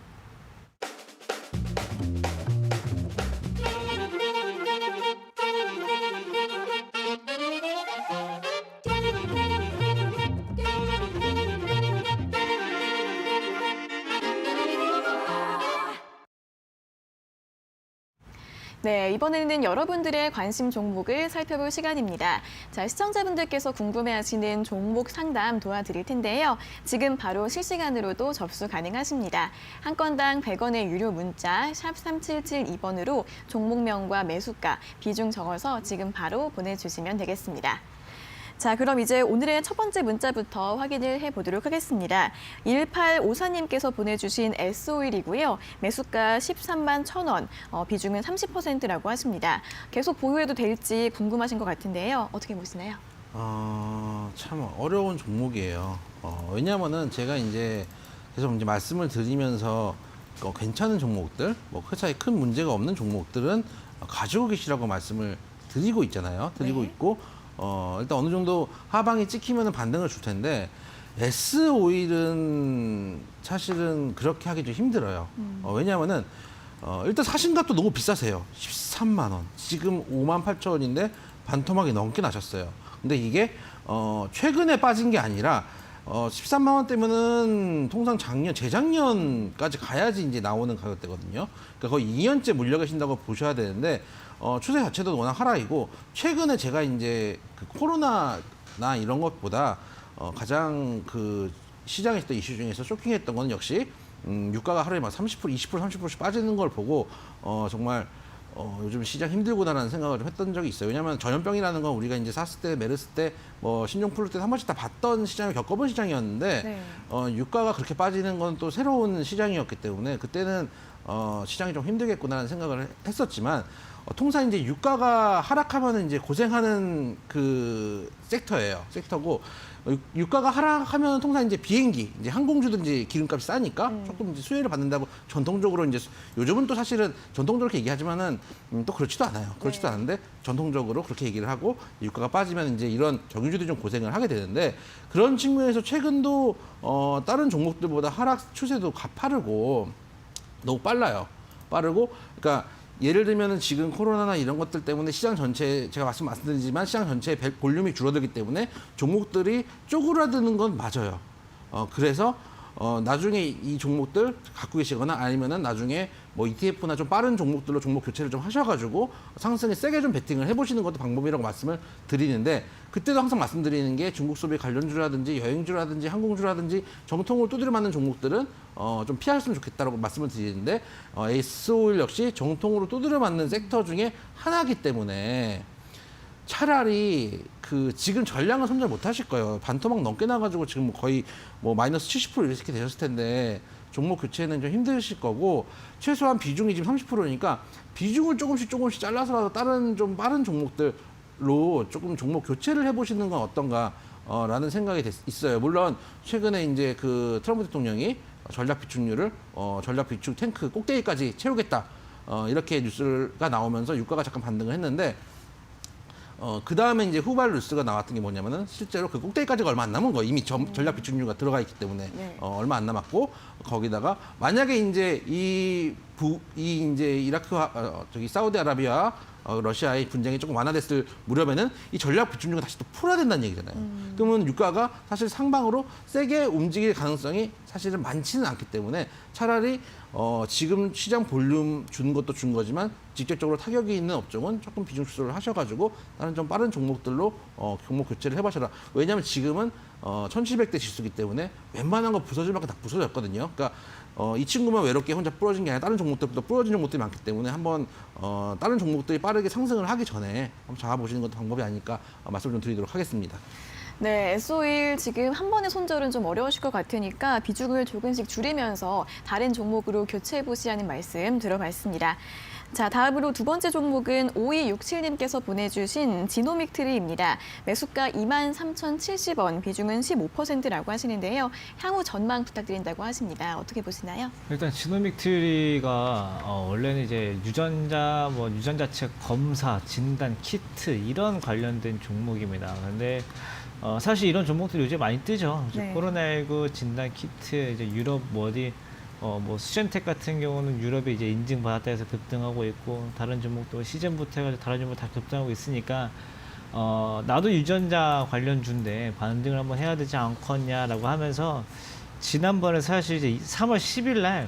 Speaker 1: 네, 이번에는 여러분들의 관심 종목을 살펴볼 시간입니다. 자, 시청자분들께서 궁금해하시는 종목 상담 도와드릴 텐데요. 지금 바로 실시간으로도 접수 가능하십니다. 한 건당 100원의 유료 문자 샵 3772번으로 종목명과 매수가, 비중 적어서 지금 바로 보내주시면 되겠습니다. 자, 그럼 이제 오늘의 첫 번째 문자부터 확인을 해보도록 하겠습니다. 1854님께서 보내주신 S오일이고요. 매수가 13만 1,000원, 비중은 30%라고 하십니다. 계속 보유해도 될지 궁금하신 것 같은데요. 어떻게 보시나요?
Speaker 2: 참 어려운 종목이에요. 왜냐하면은 제가 이제 계속 이제 말씀을 드리면서 괜찮은 종목들, 그 차에 큰 문제가 없는 종목들은 가지고 계시라고 말씀을 드리고 있잖아요. 드리고
Speaker 1: 네.
Speaker 2: 있고, 일단 어느 정도 하방이 찍히면 반등을 줄 텐데, S오일은 사실은 그렇게 하기 좀 힘들어요. 왜냐하면은, 일단 사신값도 너무 비싸세요. 13만 원. 지금 5만 8천 원인데 반토막이 넘게 나셨어요. 근데 이게, 최근에 빠진 게 아니라, 13만 원대면은 통상 작년, 재작년까지 가야지 이제 나오는 가격대거든요. 그러니까 거의 2년째 물려 계신다고 보셔야 되는데, 추세 자체도 워낙 하락이고, 최근에 제가 이제 그 코로나나 이런 것보다, 가장 그 시장에 있던 이슈 중에서 쇼킹했던 건 역시, 유가가 하루에 막 30%, 20%, 30%씩 빠지는 걸 보고, 정말, 요즘 시장 힘들구나라는 생각을 좀 했던 적이 있어요. 왜냐하면 전염병이라는 건 우리가 이제 사스 때, 메르스 때, 신종 플루 때 한 번씩 다 봤던 시장을 겪어본 시장이었는데,
Speaker 1: 네.
Speaker 2: 유가가 그렇게 빠지는 건 또 새로운 시장이었기 때문에 그때는 시장이 좀 힘들겠구나라는 생각을 했었지만, 통상 이제 유가가 하락하면 이제 고생하는 그 섹터고, 유가가 하락하면 통상 이제 비행기, 이제 항공주든지 기름값이 싸니까 조금 이제 수혜를 받는다고 전통적으로 이제 요즘은 또 사실은 전통적으로 그렇게 얘기하지만은 또 그렇지도 않아요. 그렇지도
Speaker 1: 네.
Speaker 2: 않은데 전통적으로 그렇게 얘기를 하고 유가가 빠지면 이제 이런 경유주들이 좀 고생을 하게 되는데 그런 측면에서 최근도 다른 종목들보다 하락 추세도 가파르고 너무 빨라요. 빠르고 그러니까 예를 들면은 지금 코로나나 이런 것들 때문에 시장 전체 제가 말씀드리지만 시장 전체의 볼륨이 줄어들기 때문에 종목들이 쪼그라드는 건 맞아요. 그래서 나중에 이 종목들 갖고 계시거나 아니면은 나중에 뭐 ETF나 좀 빠른 종목들로 종목 교체를 좀 하셔가지고 상승에 세게 좀 베팅을 해보시는 것도 방법이라고 말씀을 드리는데 그때도 항상 말씀드리는 게 중국 소비 관련주라든지 여행주라든지 항공주라든지 정통을 두드려 맞는 종목들은 좀 피하셨으면 좋겠다라고 말씀을 드리는데 S오일 역시 정통으로 두드려 맞는 섹터 중에 하나이기 때문에 차라리 그 지금 전량은 손절 못 하실 거예요. 반토막 넘게 나가지고 지금 거의 뭐 마이너스 70% 이렇게 되셨을 텐데 종목 교체는 좀 힘드실 거고 최소한 비중이 지금 30%니까 비중을 조금씩 잘라서라도 다른 좀 빠른 종목들로 조금 종목 교체를 해보시는 건 어떤가 라는 생각이 있어요. 물론 최근에 이제 그 트럼프 대통령이 전략 비축률을 전략 비축 탱크 꼭대기까지 채우겠다 이렇게 뉴스가 나오면서 유가가 잠깐 반등을 했는데 그 다음에 이제 후발 뉴스가 나왔던 게 뭐냐면은 실제로 그 꼭대기까지가 얼마 안 남은 거예요. 이미 전략 비축유가 들어가 있기 때문에
Speaker 1: 네.
Speaker 2: 얼마 안 남았고 거기다가 만약에 이제 이제 저기 사우디아라비아 러시아의 분쟁이 조금 완화됐을 무렵에는 이 전략 비축유가 다시 또 풀어야 된다는 얘기잖아요. 그러면 유가가 사실 상방으로 세게 움직일 가능성이 사실은 많지는 않기 때문에 차라리 지금 시장 볼륨 준 것도 준 거지만 직접적으로 타격이 있는 업종은 조금 비중 축소를 하셔가지고 다른 좀 빠른 종목들로 종목 교체를 해보셔라. 왜냐하면 지금은 1700대 지수기 때문에 웬만한 거 부서질 만큼 다 부서졌거든요. 그러니까 이 친구만 외롭게 혼자 부러진 게 아니라 다른 종목들보다 부러진 종목들이 많기 때문에 한번 다른 종목들이 빠르게 상승을 하기 전에 한번 잡아보시는 것도 방법이 아닐까 말씀을 좀 드리도록 하겠습니다.
Speaker 1: 네, S-오일 지금 한 번의 손절은 좀 어려우실 것 같으니까 비중을 조금씩 줄이면서 다른 종목으로 교체해 보시라는 말씀 들어봤습니다. 자, 다음으로 두 번째 종목은 5267님께서 보내주신 지노믹트리입니다. 매수가 23,070원, 비중은 15%라고 하시는데요. 향후 전망 부탁드린다고 하십니다. 어떻게 보시나요?
Speaker 3: 일단 지노믹트리가 원래는 이제 유전자 유전자체 검사, 진단, 키트 이런 관련된 종목입니다. 근데 사실 이런 종목들이 요즘 많이 뜨죠.
Speaker 1: 네.
Speaker 3: 코로나19 진단 키트, 이제 유럽 수젠텍 같은 경우는 유럽에 이제 인증받았다 해서 급등하고 있고, 다른 종목도 시즌부터 해가지고 다른 종목 다 급등하고 있으니까, 나도 유전자 관련주인데 반등을 한번 해야 되지 않겠냐라고 하면서, 지난번에 사실 이제 3월 10일 날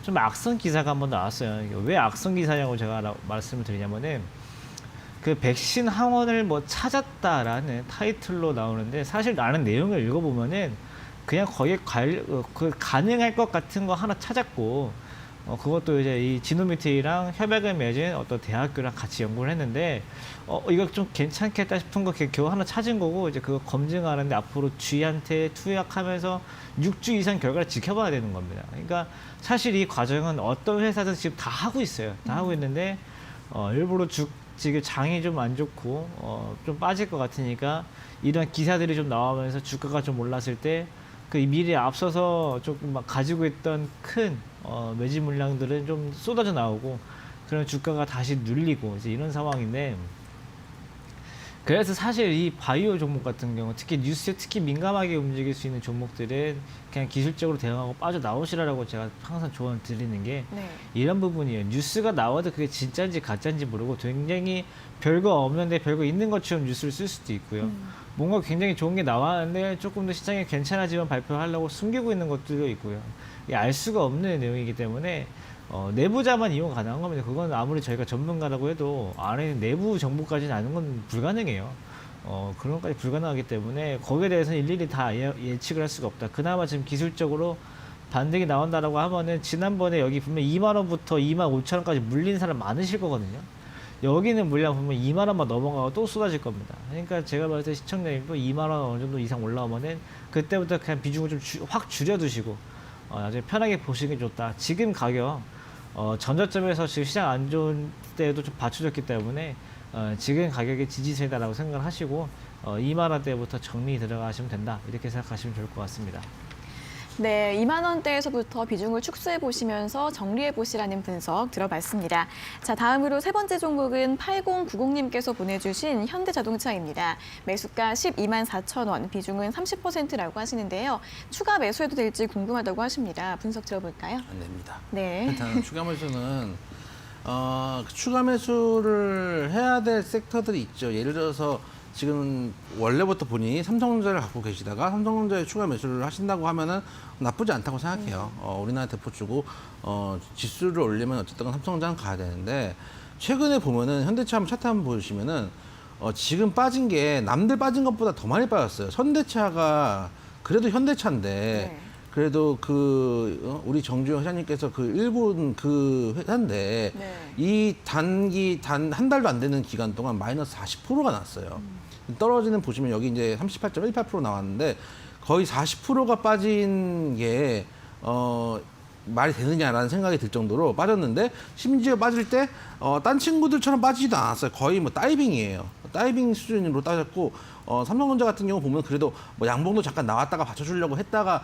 Speaker 3: 좀 악성 기사가 한번 나왔어요. 이게 왜 악성 기사냐고 제가 말씀을 드리냐면은, 그 백신 항원을 찾았다라는 타이틀로 나오는데, 사실 나는 내용을 읽어보면은 그냥 거기에 가능할 것 같은 거 하나 찾았고, 그것도 이제 이 지노미트랑 협약을 맺은 어떤 대학교랑 같이 연구를 했는데, 이거 좀 괜찮겠다 싶은 거 겨우 하나 찾은 거고, 이제 그거 검증하는데 앞으로 쥐한테 투약하면서 6주 이상 결과를 지켜봐야 되는 겁니다. 그러니까 사실 이 과정은 어떤 회사든 지금 다 하고 있어요. 다 하고 있는데, 일부러 지금 장이 좀 안 좋고, 좀 빠질 것 같으니까, 이런 기사들이 좀 나오면서 주가가 좀 올랐을 때, 그 미래에 앞서서 조금 막 가지고 있던 큰 매집 물량들은 좀 쏟아져 나오고, 그런 주가가 다시 눌리고 이제 이런 상황인데, 그래서 사실 이 바이오 종목 같은 경우, 특히 뉴스에 특히 민감하게 움직일 수 있는 종목들은 그냥 기술적으로 대응하고 빠져나오시라고 제가 항상 조언 드리는 게
Speaker 1: 네.
Speaker 3: 이런 부분이에요. 뉴스가 나와도 그게 진짜인지 가짜인지 모르고 굉장히 별거 없는데 별거 있는 것처럼 뉴스를 쓸 수도 있고요. 뭔가 굉장히 좋은 게 나왔는데 조금 더 시장이 괜찮아지면 발표하려고 숨기고 있는 것들도 있고요. 이게 알 수가 없는 내용이기 때문에 내부자만 이용 가능한 겁니다. 그건 아무리 저희가 전문가라고 해도 안에 내부 정보까지는 아는 건 불가능해요. 그런 것까지 불가능하기 때문에 거기에 대해서는 일일이 다 예측을 할 수가 없다. 그나마 지금 기술적으로 반등이 나온다라고 하면은 지난번에 여기 보면 2만 원부터 2만 5천 원까지 물린 사람 많으실 거거든요. 여기는 물량 보면 2만 원만 넘어가고 또 쏟아질 겁니다. 그러니까 제가 봤을 때 시청자님도 2만 원 어느 정도 이상 올라오면은 그때부터 그냥 비중을 좀 확 줄여두시고 나중에 편하게 보시는 게 좋다. 지금 가격 전저점에서 지금 시장 안 좋은 때에도 좀 받쳐줬기 때문에 지금 가격의 지지세다라고 생각을 하시고 2만 원대부터 정리 들어가시면 된다. 이렇게 생각하시면 좋을 것 같습니다.
Speaker 1: 네, 2만 원대에서부터 비중을 축소해 보시면서 정리해 보시라는 분석 들어봤습니다. 자, 다음으로 세 번째 종목은 8090님께서 보내주신 현대자동차입니다. 매수가 12만 4천 원, 비중은 30%라고 하시는데요. 추가 매수해도 될지 궁금하다고 하십니다. 분석 들어볼까요?
Speaker 2: 안 됩니다.
Speaker 1: 네.
Speaker 2: 일단 추가 매수는 추가 매수를 해야 될 섹터들이 있죠. 예를 들어서 지금 원래부터 본인이 삼성전자를 갖고 계시다가 삼성전자에 추가 매수를 하신다고 하면은 나쁘지 않다고 생각해요. 우리나라 대포주고 지수를 올리면 어쨌든 삼성전자는 가야 되는데, 최근에 보면은 현대차 한번 차트 한번 보시면은 지금 빠진 게 남들 빠진 것보다 더 많이 빠졌어요. 현대차가 그래도 현대차인데
Speaker 1: 네.
Speaker 2: 그래도 우리 정주영 회장님께서 일군 회사인데
Speaker 1: 네.
Speaker 2: 이 단 한 달도 안 되는 기간 동안 마이너스 40%가 났어요. 떨어지는 보시면 여기 이제 38.18% 나왔는데 거의 40%가 빠진 게 말이 되느냐라는 생각이 들 정도로 빠졌는데, 심지어 빠질 때 딴 친구들처럼 빠지지도 않았어요. 거의 다이빙이에요. 다이빙 수준으로 따졌고, 삼성전자 같은 경우 보면 그래도 양봉도 잠깐 나왔다가 받쳐주려고 했다가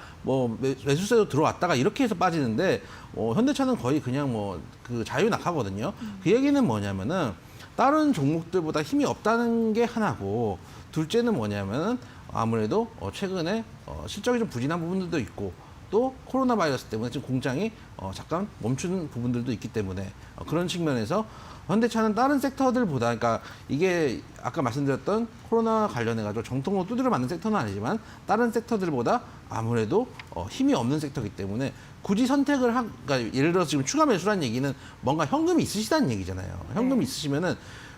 Speaker 2: 매수세도 들어왔다가 이렇게 해서 빠지는데, 현대차는 거의 그냥 자유낙하거든요. 그 얘기는 뭐냐면은 다른 종목들보다 힘이 없다는 게 하나고, 둘째는 뭐냐면은 아무래도 최근에 실적이 좀 부진한 부분들도 있고, 또 코로나 바이러스 때문에 지금 공장이 잠깐 멈춘 부분들도 있기 때문에 그런 측면에서 현대차는 다른 섹터들보다, 그러니까 이게 아까 말씀드렸던 코로나 관련해가지고 정통으로 두드려 맞는 섹터는 아니지만 다른 섹터들보다 아무래도 힘이 없는 섹터이기 때문에 굳이 선택을 그러니까 예를 들어서 지금 추가 매수라는 얘기는 뭔가 현금이 있으시다는 얘기잖아요. 현금이 있으시면은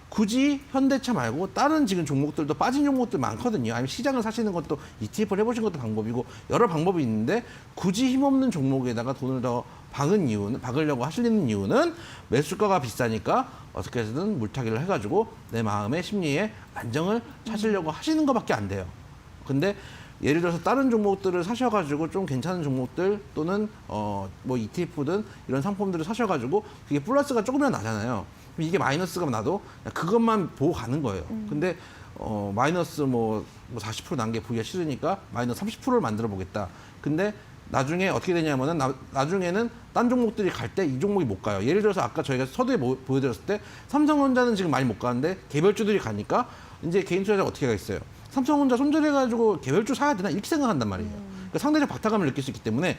Speaker 2: 굳이 현대차 말고 다른 지금 종목들도 빠진 종목들 많거든요. 아니면 시장을 사시는 것도 ETF를 해보신 것도 방법이고 여러 방법이 있는데, 굳이 힘없는 종목에다가 돈을 더 박으려고 하시는 이유는 매수가가 비싸니까 어떻게 해서든 물타기를 해가지고 내 마음의 심리에 안정을 찾으려고 하시는 것밖에 안 돼요. 근데 예를 들어서 다른 종목들을 사셔가지고 좀 괜찮은 종목들 또는 뭐 ETF든 이런 상품들을 사셔가지고 그게 플러스가 조금이라도 나잖아요. 이게 마이너스가 나도 그것만 보고 가는 거예요. 근데 마이너스 뭐 40% 난 게 보기가 싫으니까 마이너스 30%를 만들어 보겠다. 근데 나중에 어떻게 되냐면은 나중에는 딴 종목들이 갈 때 이 종목이 못 가요. 예를 들어서 아까 저희가 서두에 보여드렸을 때 삼성전자는 지금 많이 못 가는데 개별주들이 가니까 이제 개인 투자자 어떻게 가겠어요? 삼성전자 손절해가지고 개별주 사야 되나 이렇게 생각한단 말이에요. 그러니까 상대적 박탈감을 느낄 수 있기 때문에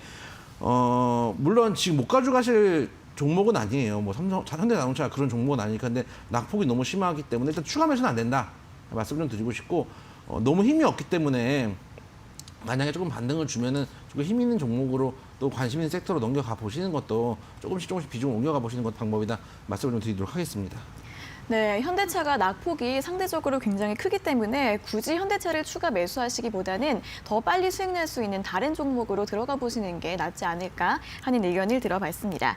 Speaker 2: 물론 지금 못 가져가실 종목은 아니에요. 뭐 현대자동차 그런 종목은 아니니까. 근데 낙폭이 너무 심하기 때문에 일단 추가 매수는 안 된다 말씀 좀 드리고 싶고, 너무 힘이 없기 때문에 만약에 조금 반등을 주면은 조금 힘 있는 종목으로 또 관심 있는 섹터로 넘겨가 보시는 것도 조금씩 비중을 옮겨가 보시는 것도 방법이다 말씀을 좀 드리도록 하겠습니다.
Speaker 1: 네, 현대차가 낙폭이 상대적으로 굉장히 크기 때문에 굳이 현대차를 추가 매수하시기보다는 더 빨리 수익 낼 수 있는 다른 종목으로 들어가 보시는 게 낫지 않을까 하는 의견을 들어봤습니다.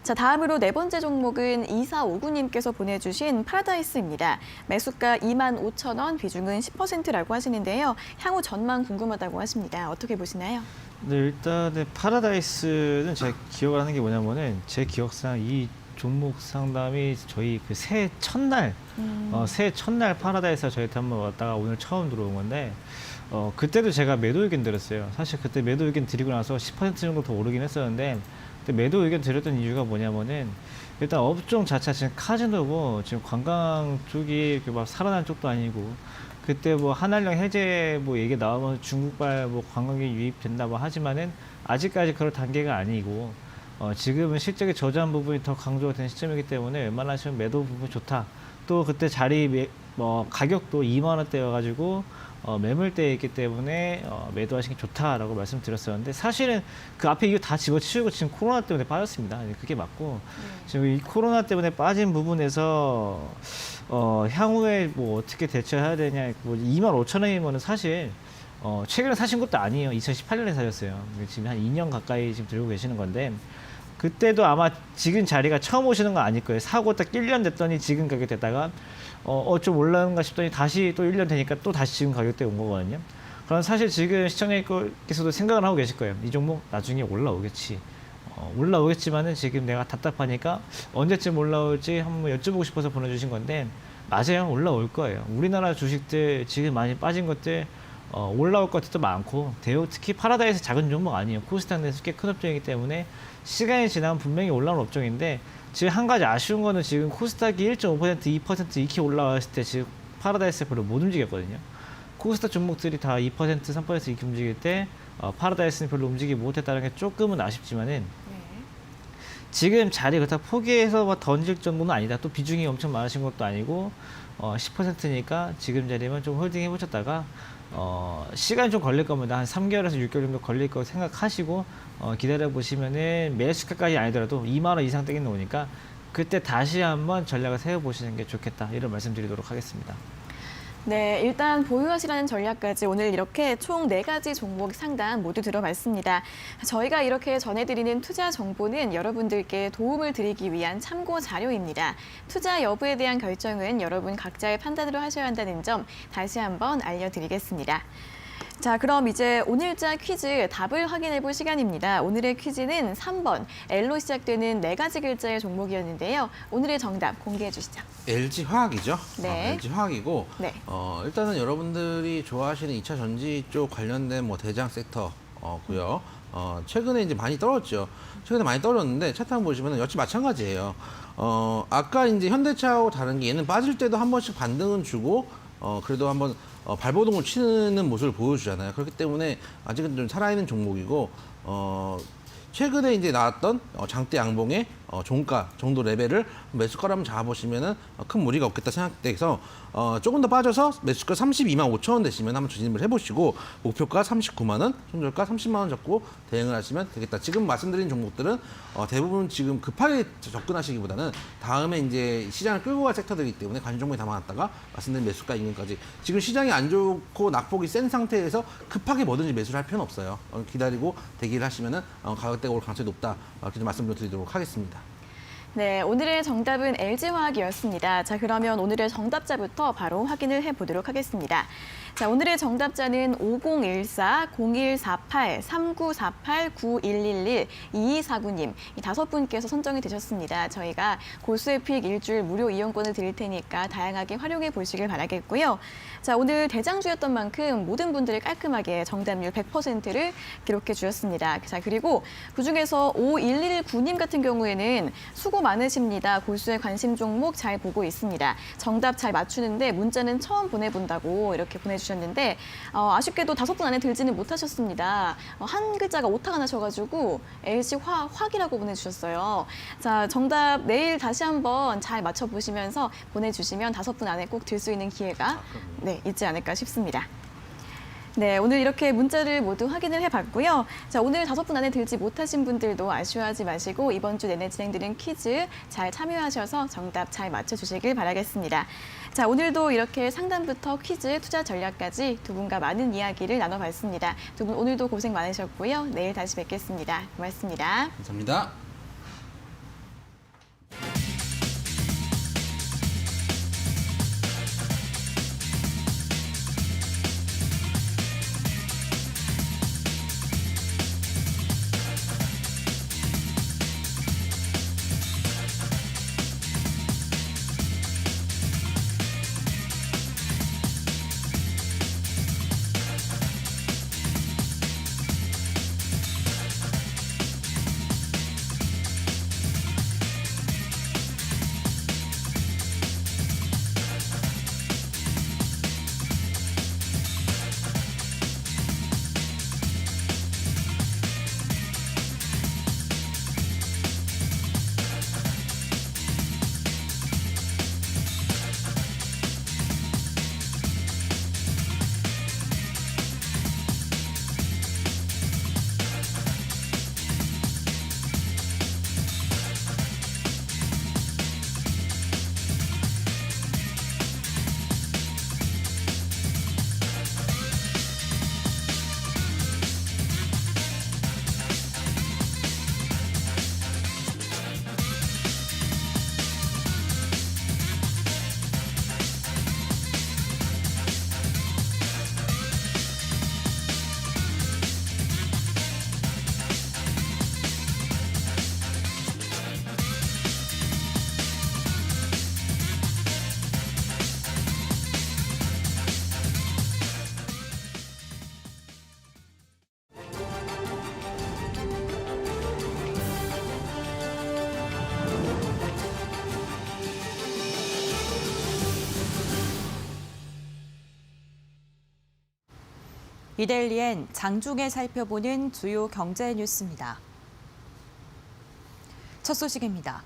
Speaker 1: 자, 다음으로 네 번째 종목은 2459님께서 보내주신 파라다이스입니다. 매수가 25,000원, 비중은 10%라고 하시는데요. 향후 전망 궁금하다고 하십니다. 어떻게 보시나요?
Speaker 3: 네, 일단은 파라다이스는 제가 기억을 하는 게 뭐냐면은 제 기억상 이 종목 상담이 저희 그 새해 첫날, 새해 첫날 파라다이스가 저희한테 한번 왔다가 오늘 처음 들어온 건데, 그때도 제가 매도 의견 드렸어요. 사실 그때 매도 의견 드리고 나서 10% 정도 더 오르긴 했었는데, 근데 매도 의견 드렸던 이유가 뭐냐면은 일단 업종 자체가 지금 카지노고 지금 관광 쪽이 이렇게 막 살아난 쪽도 아니고, 그때 뭐 한한령 해제 뭐 얘기 나오면 중국발 뭐 관광객 유입된다 뭐 하지만은 아직까지 그럴 단계가 아니고, 지금은 실적이 저조한 부분이 더 강조가 된 시점이기 때문에 웬만하시면 매도 부분 좋다. 또 그때 가격도 2만 원대여가지고 매물대에 있기 때문에 매도하시는 게 좋다라고 말씀드렸었는데, 사실은 그 앞에 이거 다 집어치우고 지금 코로나 때문에 빠졌습니다. 그게 맞고, 지금 이 코로나 때문에 빠진 부분에서 향후에 뭐 어떻게 대처해야 되냐, 뭐 25,000원이면은 사실 최근에 사신 것도 아니에요. 2018년에 사셨어요. 지금 한 2년 가까이 지금 들고 계시는 건데, 그때도 아마 지금 자리가 처음 오시는 건 아닐 거예요. 사고 딱 1년 됐더니 지금 가격 됐다가 좀 올라오는가 싶더니 다시 또 1년 되니까 또 다시 지금 가격대 온 거거든요. 그럼 사실 지금 시청자님께서도 생각을 하고 계실 거예요. 이 종목 나중에 올라오겠지. 올라오겠지만은 지금 내가 답답하니까 언제쯤 올라올지 한번 여쭤보고 싶어서 보내주신 건데, 맞아요. 올라올 거예요. 우리나라 주식들 지금 많이 빠진 것들 올라올 것들도 많고, 특히 파라다이스 작은 종목 아니에요. 코스닥 내에서 꽤 큰 업종이기 때문에 시간이 지나면 분명히 올라오는 업종인데, 지금 한 가지 아쉬운 거는 지금 코스닥이 1.5%, 2% 이렇게 올라왔을 때 지금 파라다이스가 별로 못 움직였거든요. 코스닥 종목들이 다 2%, 3% 이렇게 움직일 때 파라다이스는 별로 움직이지 못했다는 게 조금은 아쉽지만은, 지금 자리 그렇다고 포기해서 막 던질 정도는 아니다. 또 비중이 엄청 많으신 것도 아니고 10%니까 지금 자리만 좀 홀딩 해보셨다가 시간이 좀 걸릴 겁니다. 한 3개월에서 6개월 정도 걸릴 거 생각하시고 기다려 보시면은 매수가까지 아니더라도 2만 원 이상 땡겨 놓으니까 그때 다시 한번 전략을 세워 보시는 게 좋겠다, 이런 말씀드리도록 하겠습니다.
Speaker 1: 네, 일단 보유하시라는 전략까지 오늘 이렇게 총 4가지 종목 상담 모두 들어봤습니다. 저희가 이렇게 전해드리는 투자 정보는 여러분들께 도움을 드리기 위한 참고 자료입니다. 투자 여부에 대한 결정은 여러분 각자의 판단으로 하셔야 한다는 점 다시 한번 알려드리겠습니다. 자, 그럼 이제 오늘자 퀴즈 답을 확인해 볼 시간입니다. 오늘의 퀴즈는 3번 L로 시작되는 4가지 글자의 종목이었는데요. 오늘의 정답 공개해 주시죠.
Speaker 2: LG화학이죠.
Speaker 1: 네.
Speaker 2: LG화학이고,
Speaker 1: 네.
Speaker 2: 일단은 여러분들이 좋아하시는 2차 전지 쪽 관련된 뭐 대장 섹터고요. 최근에 이제 많이 떨어졌죠. 최근에 많이 떨어졌는데 차트 한번 보시면 역시 마찬가지예요. 아까 이제 현대차하고 다른 게 얘는 빠질 때도 한 번씩 반등은 주고 그래도 한번 발버둥을 치는 모습을 보여주잖아요. 그렇기 때문에 아직은 좀 살아있는 종목이고 최근에 이제 나왔던 장대 양봉의 종가 정도 레벨을 매수가를 한번 잡아보시면은 큰 무리가 없겠다 생각돼서 조금 더 빠져서 매수가 32만 5천 원 되시면 한번 조심을 해보시고 목표가 39만 원, 손절가 30만 원 잡고 대응을 하시면 되겠다. 지금 말씀드린 종목들은 대부분 지금 급하게 접근하시기보다는 다음에 이제 시장을 끌고 갈 섹터들이기 때문에 관심 종목에 담아놨다가 말씀드린 매수가 인근까지 지금 시장이 안 좋고 낙폭이 센 상태에서 급하게 뭐든지 매수를 할 필요는 없어요. 기다리고 대기를 하시면은 가격대가 올 가능성이 높다. 이렇게 좀 말씀드리도록 하겠습니다.
Speaker 1: 네, 오늘의 정답은 LG화학이었습니다. 자, 그러면 오늘의 정답자부터 바로 확인을 해보도록 하겠습니다. 자, 오늘의 정답자는 5014-0148-3948-9111-2249님 이 5분께서 선정이 되셨습니다. 저희가 고수의픽 일주일 무료 이용권을 드릴 테니까 다양하게 활용해 보시길 바라겠고요. 자, 오늘 대장주였던 만큼 모든 분들이 깔끔하게 정답률 100%를 기록해 주셨습니다. 자, 그리고 그중에서 5119님 같은 경우에는 수고 많으십니다. 고수의 관심 종목 잘 보고 있습니다. 정답 잘 맞추는데 문자는 처음 보내본다고 이렇게 보내주셨는데 아쉽게도 5분 안에 들지는 못하셨습니다. 한 글자가 오타가 나셔가지고 LG화학이라고 보내주셨어요. 자, 정답 내일 다시 한번 잘 맞춰보시면서 보내주시면 5분 안에 꼭 들 수 있는 기회가 네, 있지 않을까 싶습니다. 네, 오늘 이렇게 문자를 모두 확인을 해봤고요. 자, 오늘 5분 안에 들지 못하신 분들도 아쉬워하지 마시고 이번 주 내내 진행되는 퀴즈 잘 참여하셔서 정답 잘 맞춰주시길 바라겠습니다. 자, 오늘도 이렇게 상담부터 퀴즈, 투자 전략까지 두 분과 많은 이야기를 나눠봤습니다. 두 분 오늘도 고생 많으셨고요. 내일 다시 뵙겠습니다. 고맙습니다.
Speaker 2: 감사합니다.
Speaker 4: 이데일리엔 장중에 살펴보는 주요 경제 뉴스입니다. 첫 소식입니다.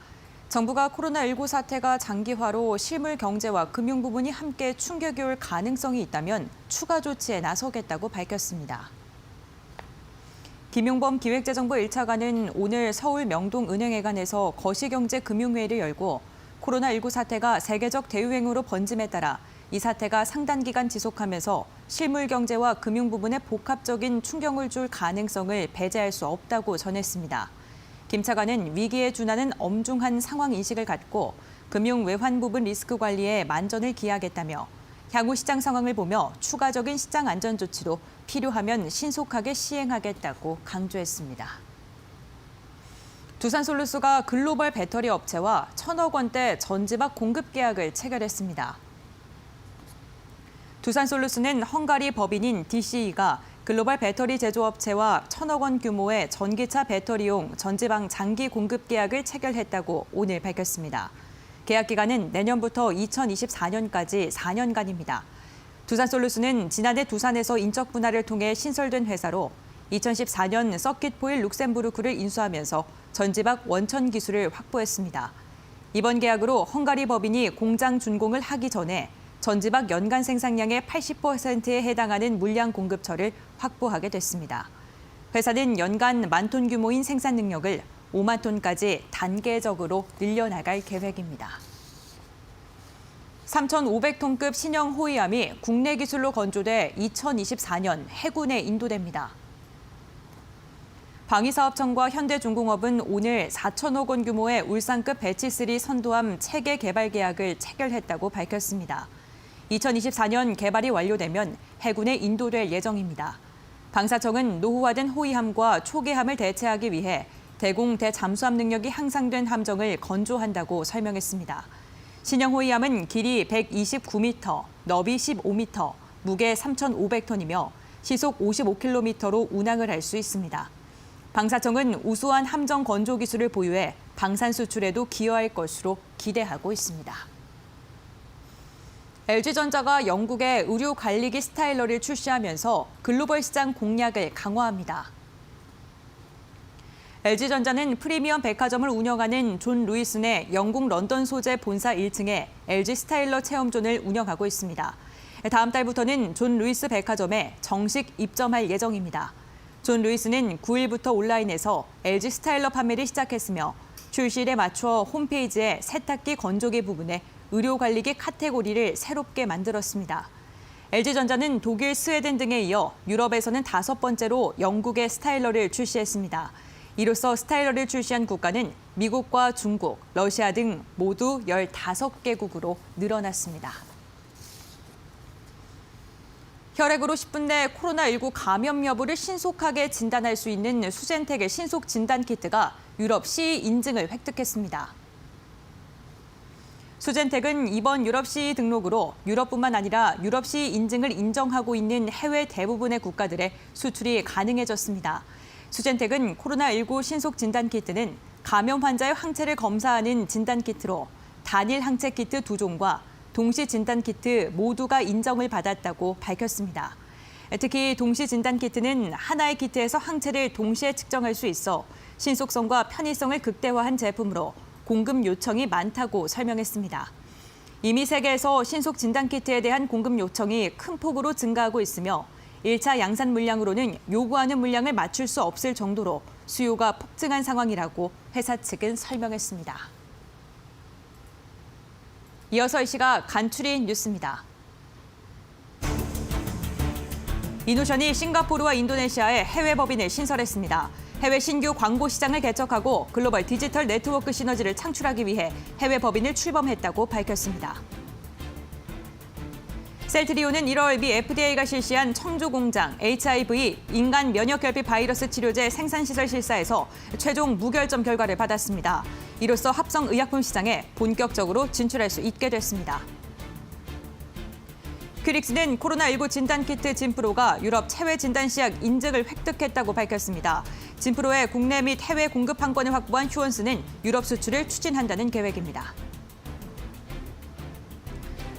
Speaker 4: 정부가 코로나19 사태가 장기화로 실물 경제와 금융 부분이 함께 충격이 올 가능성이 있다면 추가 조치에 나서겠다고 밝혔습니다. 김용범 기획재정부 1차관은 오늘 서울 명동은행회관에서 거시경제금융회의를 열고 코로나19 사태가 세계적 대유행으로 번짐에 따라 이 사태가 상당 기간 지속하면서 실물 경제와 금융 부분에 복합적인 충격을 줄 가능성을 배제할 수 없다고 전했습니다. 김 차관은 위기에 준하는 엄중한 상황 인식을 갖고 금융 외환 부분 리스크 관리에 만전을 기하겠다며 향후 시장 상황을 보며 추가적인 시장 안전 조치도 필요하면 신속하게 시행하겠다고 강조했습니다. 두산솔루스가 글로벌 배터리 업체와 1,000억 원대 전지박 공급 계약을 체결했습니다. 두산솔루스는 헝가리 법인인 DCE가 글로벌 배터리 제조업체와 1,000억 원 규모의 전기차 배터리용 전지방 장기 공급 계약을 체결했다고 오늘 밝혔습니다. 계약 기간은 내년부터 2024년까지 4년간입니다. 두산솔루스는 지난해 두산에서 인적 분할을 통해 신설된 회사로 2014년 서킷포일 룩셈부르크를 인수하면서 전지박 원천 기술을 확보했습니다. 이번 계약으로 헝가리 법인이 공장 준공을 하기 전에 전지박 연간 생산량의 80%에 해당하는 물량 공급처를 확보하게 됐습니다. 회사는 연간 10,000톤 규모인 생산 능력을 5만 톤까지 단계적으로 늘려나갈 계획입니다. 3,500톤급 신형 호위함이 국내 기술로 건조돼 2024년 해군에 인도됩니다. 방위사업청과 현대중공업은 오늘 4천억 원 규모의 울산급 배치3 선도함 체계 개발 계약을 체결했다고 밝혔습니다. 2024년 개발이 완료되면 해군에 인도될 예정입니다. 방사청은 노후화된 호위함과 초계함을 대체하기 위해 대공 대잠수함 능력이 향상된 함정을 건조한다고 설명했습니다. 신형 호위함은 길이 129m, 너비 15m, 무게 3,500톤이며 시속 55km로 운항을 할 수 있습니다. 방사청은 우수한 함정 건조 기술을 보유해 방산 수출에도 기여할 것으로 기대하고 있습니다. LG전자가 영국의 의류 관리기 스타일러를 출시하면서 글로벌 시장 공략을 강화합니다. LG전자는 프리미엄 백화점을 운영하는 존 루이슨의 영국 런던 소재 본사 1층에 LG 스타일러 체험존을 운영하고 있습니다. 다음 달부터는 존 루이스 백화점에 정식 입점할 예정입니다. 존 루이스는 9일부터 온라인에서 LG 스타일러 판매를 시작했으며 출시일에 맞춰 홈페이지에 세탁기 건조기 부분에 의료관리기 카테고리를 새롭게 만들었습니다. LG전자는 독일, 스웨덴 등에 이어 유럽에서는 5번째로 영국의 스타일러를 출시했습니다. 이로써 스타일러를 출시한 국가는 미국과 중국, 러시아 등 모두 15개국으로 늘어났습니다. 혈액으로 10분 내 코로나19 감염 여부를 신속하게 진단할 수 있는 수젠텍의 신속 진단 키트가 유럽 CE 인증을 획득했습니다. 수젠텍은 이번 유럽 CE 등록으로 유럽뿐만 아니라 유럽 CE 인증을 인정하고 있는 해외 대부분의 국가들에 수출이 가능해졌습니다. 수젠텍은 코로나19 신속 진단 키트는 감염 환자의 항체를 검사하는 진단 키트로 단일 항체 키트 2종과 동시 진단 키트 모두가 인정을 받았다고 밝혔습니다. 특히 동시 진단 키트는 하나의 키트에서 항체를 동시에 측정할 수 있어 신속성과 편의성을 극대화한 제품으로 공급 요청이 많다고 설명했습니다. 이미 세계에서 신속 진단 키트에 대한 공급 요청이 큰 폭으로 증가하고 있으며 1차 양산 물량으로는 요구하는 물량을 맞출 수 없을 정도로 수요가 폭증한 상황이라고 회사 측은 설명했습니다. 이어서 이 시각 간추린 뉴스입니다. 이노션이 싱가포르와 인도네시아에 해외 법인을 신설했습니다. 해외 신규 광고 시장을 개척하고 글로벌 디지털 네트워크 시너지를 창출하기 위해 해외 법인을 출범했다고 밝혔습니다. 셀트리온은 1월 미 FDA가 실시한 청주 공장 HIV 인간 면역결핍 바이러스 치료제 생산시설 실사에서 최종 무결점 결과를 받았습니다. 이로써 합성의약품 시장에 본격적으로 진출할 수 있게 됐습니다. 퀴릭스는 코로나19 진단키트 진프로가 유럽 체외 진단시약 인증을 획득했다고 밝혔습니다. 진프로의 국내 및 해외 공급 판권을 확보한 휴원스는 유럽 수출을 추진한다는 계획입니다.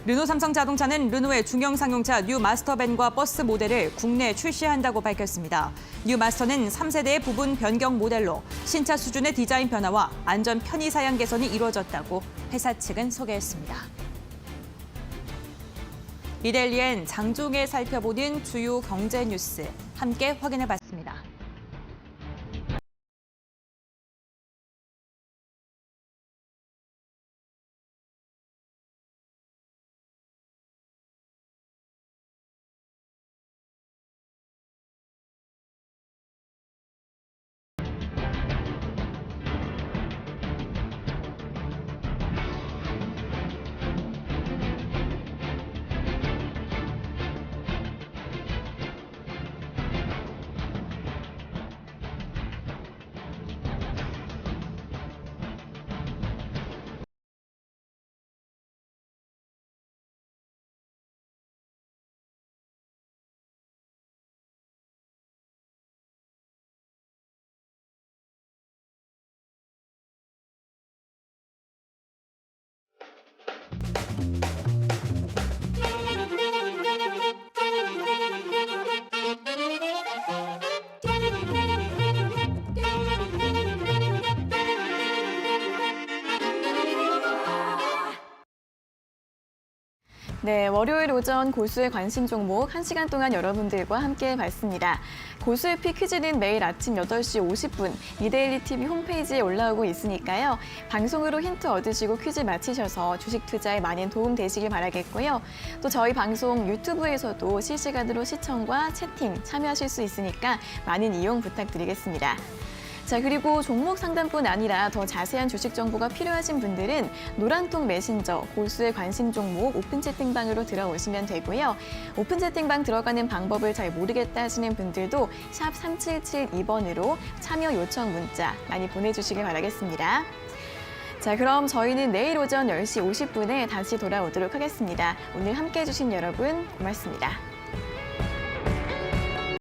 Speaker 4: 르노 삼성자동차는 르노의 중형 상용차 뉴 마스터밴과 버스 모델을 국내에 출시한다고 밝혔습니다. 뉴 마스터는 3세대의 부분 변경 모델로 신차 수준의 디자인 변화와 안전 편의 사양 개선이 이루어졌다고 회사 측은 소개했습니다. 이데일리엔 장중에 살펴보는 주요 경제 뉴스 함께 확인해 봤습니다.
Speaker 1: 네, 월요일 오전 고수의 관심 종목 1시간 동안 여러분들과 함께 봤습니다. 고수의 피 퀴즈는 매일 아침 8시 50분 이데일리 TV 홈페이지에 올라오고 있으니까요. 방송으로 힌트 얻으시고 퀴즈 맞히셔서 주식 투자에 많은 도움 되시길 바라겠고요. 또 저희 방송 유튜브에서도 실시간으로 시청과 채팅 참여하실 수 있으니까 많은 이용 부탁드리겠습니다. 자, 그리고 종목 상담뿐 아니라 더 자세한 주식 정보가 필요하신 분들은 노란통 메신저 고수의 관심 종목 오픈 채팅방으로 들어오시면 되고요. 오픈 채팅방 들어가는 방법을 잘 모르겠다 하시는 분들도 샵 3772번으로 참여 요청 문자 많이 보내주시길 바라겠습니다. 자, 그럼 저희는 내일 오전 10시 50분에 다시 돌아오도록 하겠습니다. 오늘 함께해 주신 여러분 고맙습니다.